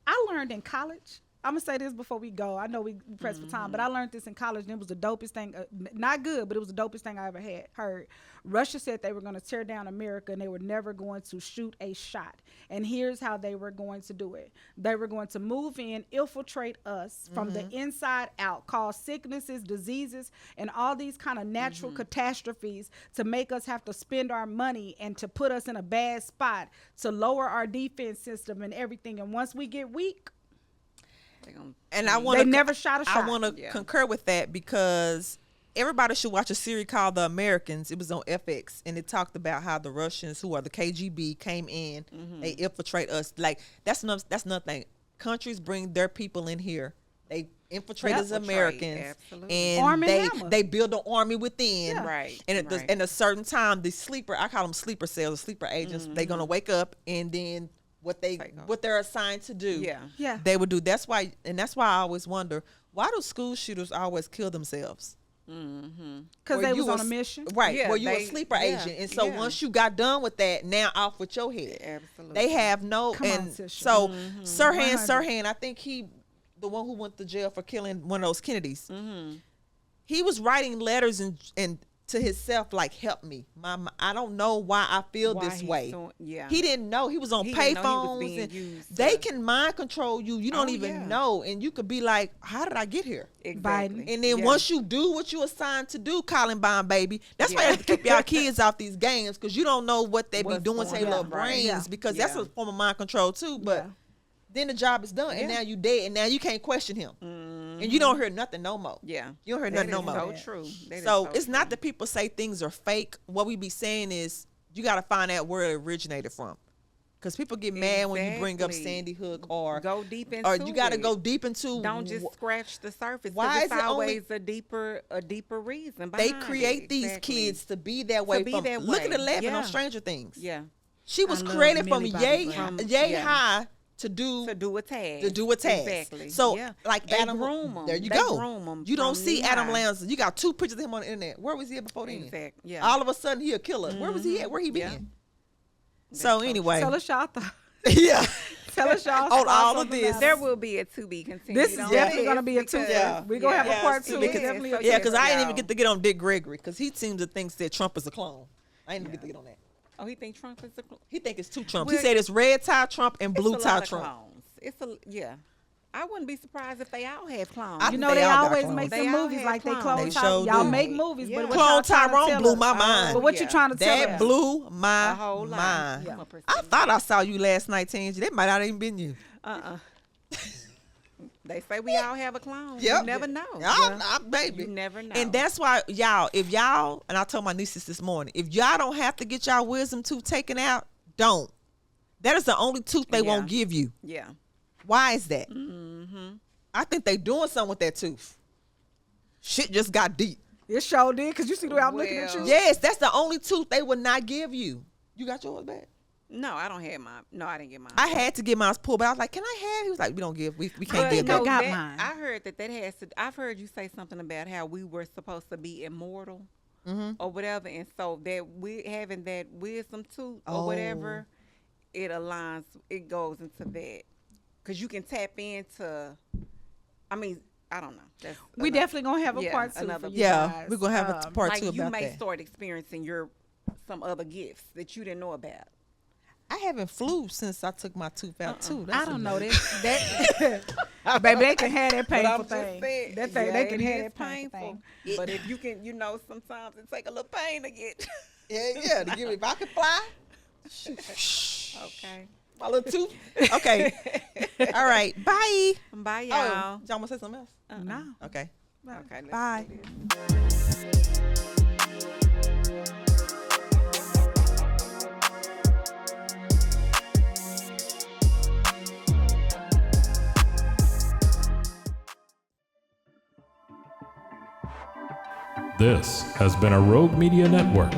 Speaker 4: I learned in college. I'm gonna say this before we go. I know we pressed for time, but I learned this in college, and it was the dopest thing. Not good, but it was the dopest thing I ever heard. Russia said they were going to tear down America, and they were never going to shoot a shot. And here's how they were going to do it: they were going to move in, infiltrate us from the inside out, cause sicknesses, diseases, and all these kind of natural catastrophes to make us have to spend our money and to put us in a bad spot, to lower our defense system and everything. And once we get weak,
Speaker 2: And I want to
Speaker 4: never shot a shot.
Speaker 2: I want to concur with that because everybody should watch a series called The Americans. It was on FX, and it talked about how the Russians, who are the KGB, came in. They infiltrate us. Like that's another thing. Countries bring their people in here. They infiltrate as Americans,
Speaker 3: absolutely.
Speaker 4: Arm and
Speaker 2: and
Speaker 4: hammer.
Speaker 2: they build an army within.
Speaker 4: Yeah.
Speaker 3: Right,
Speaker 2: And at
Speaker 3: right.
Speaker 2: in a certain time, the sleeper, I call them sleeper cells, or sleeper agents. They're gonna wake up, and then what they're assigned to do,
Speaker 4: Yeah.
Speaker 2: they would do. That's why I always wonder, why do school shooters always kill themselves?
Speaker 4: Because
Speaker 2: Were
Speaker 4: they
Speaker 2: you
Speaker 4: was on
Speaker 2: a
Speaker 4: a mission.
Speaker 2: Right.
Speaker 3: Yeah,
Speaker 2: Were you a
Speaker 3: they-
Speaker 2: sleeper
Speaker 3: yeah,
Speaker 2: agent? And so
Speaker 3: yeah.
Speaker 2: once you got done with that, now off with your head.
Speaker 3: Absolutely.
Speaker 2: They have no,
Speaker 4: Come on,
Speaker 2: and
Speaker 4: Tisha.
Speaker 2: so Sirhan,
Speaker 4: 100.
Speaker 2: I think the one who went to jail for killing one of those Kennedys, he was writing letters and to himself like, help me. I don't know why I feel
Speaker 3: Why
Speaker 2: this
Speaker 3: he's
Speaker 2: way.
Speaker 3: yeah.
Speaker 2: He didn't know. He was on
Speaker 3: He didn't know he was
Speaker 2: payphones.
Speaker 3: being
Speaker 2: And
Speaker 3: used
Speaker 2: they
Speaker 3: to-
Speaker 2: can mind control you. You don't
Speaker 3: Oh,
Speaker 2: even
Speaker 3: yeah.
Speaker 2: know. And you could be like, how did I get here?
Speaker 3: Exactly.
Speaker 2: And then
Speaker 3: Yeah.
Speaker 2: once you do what you assigned to do, Columbine, baby, that's why you have to keep y'all kids off these games because you don't know what they be
Speaker 3: What's
Speaker 2: doing to
Speaker 3: going
Speaker 2: their little
Speaker 3: on, right.
Speaker 2: brains
Speaker 4: Yeah.
Speaker 2: because that's
Speaker 3: Yeah.
Speaker 2: a form of mind control too. But
Speaker 4: Yeah.
Speaker 2: then the job is done and
Speaker 3: Yeah.
Speaker 2: now you dead and now you can't question him. And you don't hear nothing no more.
Speaker 3: Yeah.
Speaker 2: You don't hear
Speaker 3: That
Speaker 2: nothing no
Speaker 3: is
Speaker 2: more.
Speaker 3: so true. That is
Speaker 2: So it's
Speaker 3: true.
Speaker 2: not that people say things are fake. What we be saying is you got to find out where it originated from. Because people get mad when you bring up
Speaker 3: Exactly.
Speaker 2: Sandy Hook or
Speaker 3: Go deep into
Speaker 2: or you got to
Speaker 3: it.
Speaker 2: go deep into
Speaker 3: Don't just scratch the surface.
Speaker 2: Why
Speaker 3: Why
Speaker 2: is
Speaker 3: it's
Speaker 2: it only-
Speaker 3: always a deeper reason
Speaker 2: they
Speaker 3: behind
Speaker 2: create
Speaker 3: it.
Speaker 2: these
Speaker 3: Exactly.
Speaker 2: kids to be that way.
Speaker 3: be
Speaker 2: From,
Speaker 3: that
Speaker 2: look at
Speaker 3: way.
Speaker 2: 11 on
Speaker 3: Yeah.
Speaker 2: Stranger Things.
Speaker 3: Yeah.
Speaker 2: She was
Speaker 4: I love
Speaker 2: created from
Speaker 4: Millie Bobby
Speaker 2: yay
Speaker 4: Brown.
Speaker 3: Yeah.
Speaker 2: high to do
Speaker 3: To do a task.
Speaker 2: a task.
Speaker 3: Exactly.
Speaker 2: So
Speaker 3: yeah.
Speaker 2: like
Speaker 3: they
Speaker 2: Adam,
Speaker 3: groom 'em.
Speaker 2: there you
Speaker 3: They
Speaker 2: go.
Speaker 3: Groom 'em
Speaker 2: You don't
Speaker 3: from
Speaker 2: see
Speaker 3: knee
Speaker 2: Adam
Speaker 3: high.
Speaker 2: Lanza. You got 2 pictures of him on the internet. Where was he at before then?
Speaker 3: Exact. Yeah.
Speaker 2: All of a sudden he a killer. Where was he at? Where he been?
Speaker 3: Yeah.
Speaker 2: So
Speaker 3: so
Speaker 2: anyway,
Speaker 4: Tell us y'all thoughts.
Speaker 2: yeah.
Speaker 4: Tell us y'all
Speaker 2: On
Speaker 4: thoughts
Speaker 2: all of
Speaker 4: the
Speaker 2: this.
Speaker 4: matter.
Speaker 3: There will be a to be continued.
Speaker 4: This is
Speaker 3: on
Speaker 4: definitely
Speaker 3: this
Speaker 4: going to be a two.
Speaker 3: because-
Speaker 2: Yeah.
Speaker 4: We're going to have
Speaker 3: Yeah.
Speaker 4: a part
Speaker 2: Yes,
Speaker 4: two.
Speaker 2: because-
Speaker 4: It's definitely a
Speaker 2: Yeah,
Speaker 4: two.
Speaker 2: because I didn't even
Speaker 3: y'all.
Speaker 2: get to get on Dick Gregory because he seems to think that Trump is a clone. I didn't even get to get on that.
Speaker 3: Oh, he think Trump is a clone.
Speaker 2: He think it's 2 Trumps.
Speaker 3: Well,
Speaker 2: He said it's red tie Trump and blue
Speaker 3: It's a
Speaker 2: tie
Speaker 3: lot of
Speaker 2: Trump.
Speaker 3: clones. It's a yeah. I wouldn't be surprised if they all have clones.
Speaker 2: I
Speaker 4: You
Speaker 2: think
Speaker 4: know, they
Speaker 2: all got
Speaker 4: always
Speaker 2: clones.
Speaker 4: make
Speaker 3: They
Speaker 4: them
Speaker 3: all
Speaker 4: movies
Speaker 3: had
Speaker 4: like they
Speaker 3: clones.
Speaker 4: clone
Speaker 2: They
Speaker 4: Tyrone.
Speaker 2: sure
Speaker 4: Y'all
Speaker 2: do.
Speaker 4: make movies,
Speaker 3: Yeah.
Speaker 4: but what
Speaker 2: Clone
Speaker 4: y'all trying to
Speaker 2: Tyrone
Speaker 4: tell
Speaker 2: blew
Speaker 4: us?
Speaker 2: my mind.
Speaker 4: But what
Speaker 3: Yeah.
Speaker 4: you trying to tell
Speaker 2: That
Speaker 4: us?
Speaker 2: blew my
Speaker 3: A whole lot.
Speaker 2: mind.
Speaker 3: Yeah.
Speaker 2: I thought I saw you last night, Tangy. That might not even been you.
Speaker 3: They say we all have a clone.
Speaker 2: Yep.
Speaker 3: You never know.
Speaker 2: Baby.
Speaker 3: You never know.
Speaker 2: And that's why if y'all, and I told my nieces this morning, if y'all don't have to get y'all wisdom tooth taken out, don't. That is the only tooth they won't give you.
Speaker 3: Yeah.
Speaker 2: Why is that? I think they doing something with that tooth. Shit just got deep.
Speaker 4: It sure did, because you see the way I'm looking at you.
Speaker 2: Yes, that's the only tooth they would not give you. You got yours back?
Speaker 3: No, I don't have mine. No, I didn't get mine.
Speaker 2: I had to get mine pulled, but I was like, can I have? He was like, we don't give. We can't
Speaker 3: But
Speaker 2: give
Speaker 4: no,
Speaker 2: that.
Speaker 4: got
Speaker 3: that-
Speaker 4: mine.
Speaker 3: I heard that has to. I've heard you say something about how we were supposed to be immortal, or whatever, and so that we having that wisdom tooth or whatever, it aligns. It goes into that because you can tap into. I mean, I don't know. That's
Speaker 4: We
Speaker 3: another-
Speaker 4: definitely gonna have a part two
Speaker 3: another-
Speaker 4: for you
Speaker 2: Yeah,
Speaker 4: guys.
Speaker 2: we're gonna have a part
Speaker 3: like
Speaker 2: two
Speaker 3: you
Speaker 2: about
Speaker 3: may
Speaker 2: that.
Speaker 3: start experiencing some other gifts that you didn't know about.
Speaker 2: I haven't flew since I took my tooth out too.
Speaker 4: I don't know
Speaker 2: that.
Speaker 4: that. Baby, they can have that
Speaker 3: But
Speaker 4: painful
Speaker 3: I'm just
Speaker 4: thing.
Speaker 3: saying,
Speaker 4: That thing,
Speaker 3: yeah,
Speaker 4: they can
Speaker 3: it
Speaker 4: have
Speaker 3: is
Speaker 4: that painful thing.
Speaker 3: But if you can, sometimes it take a little pain to get.
Speaker 2: Yeah. To give me, if I could fly,
Speaker 3: Okay.
Speaker 2: my little tooth. Okay. All right. Bye.
Speaker 3: Bye,
Speaker 2: Oh,
Speaker 3: y'all.
Speaker 2: y'all want to say something else?
Speaker 4: No.
Speaker 2: Okay.
Speaker 3: Okay. let's
Speaker 2: Bye.
Speaker 3: do this.
Speaker 1: This has been a Rogue Media Network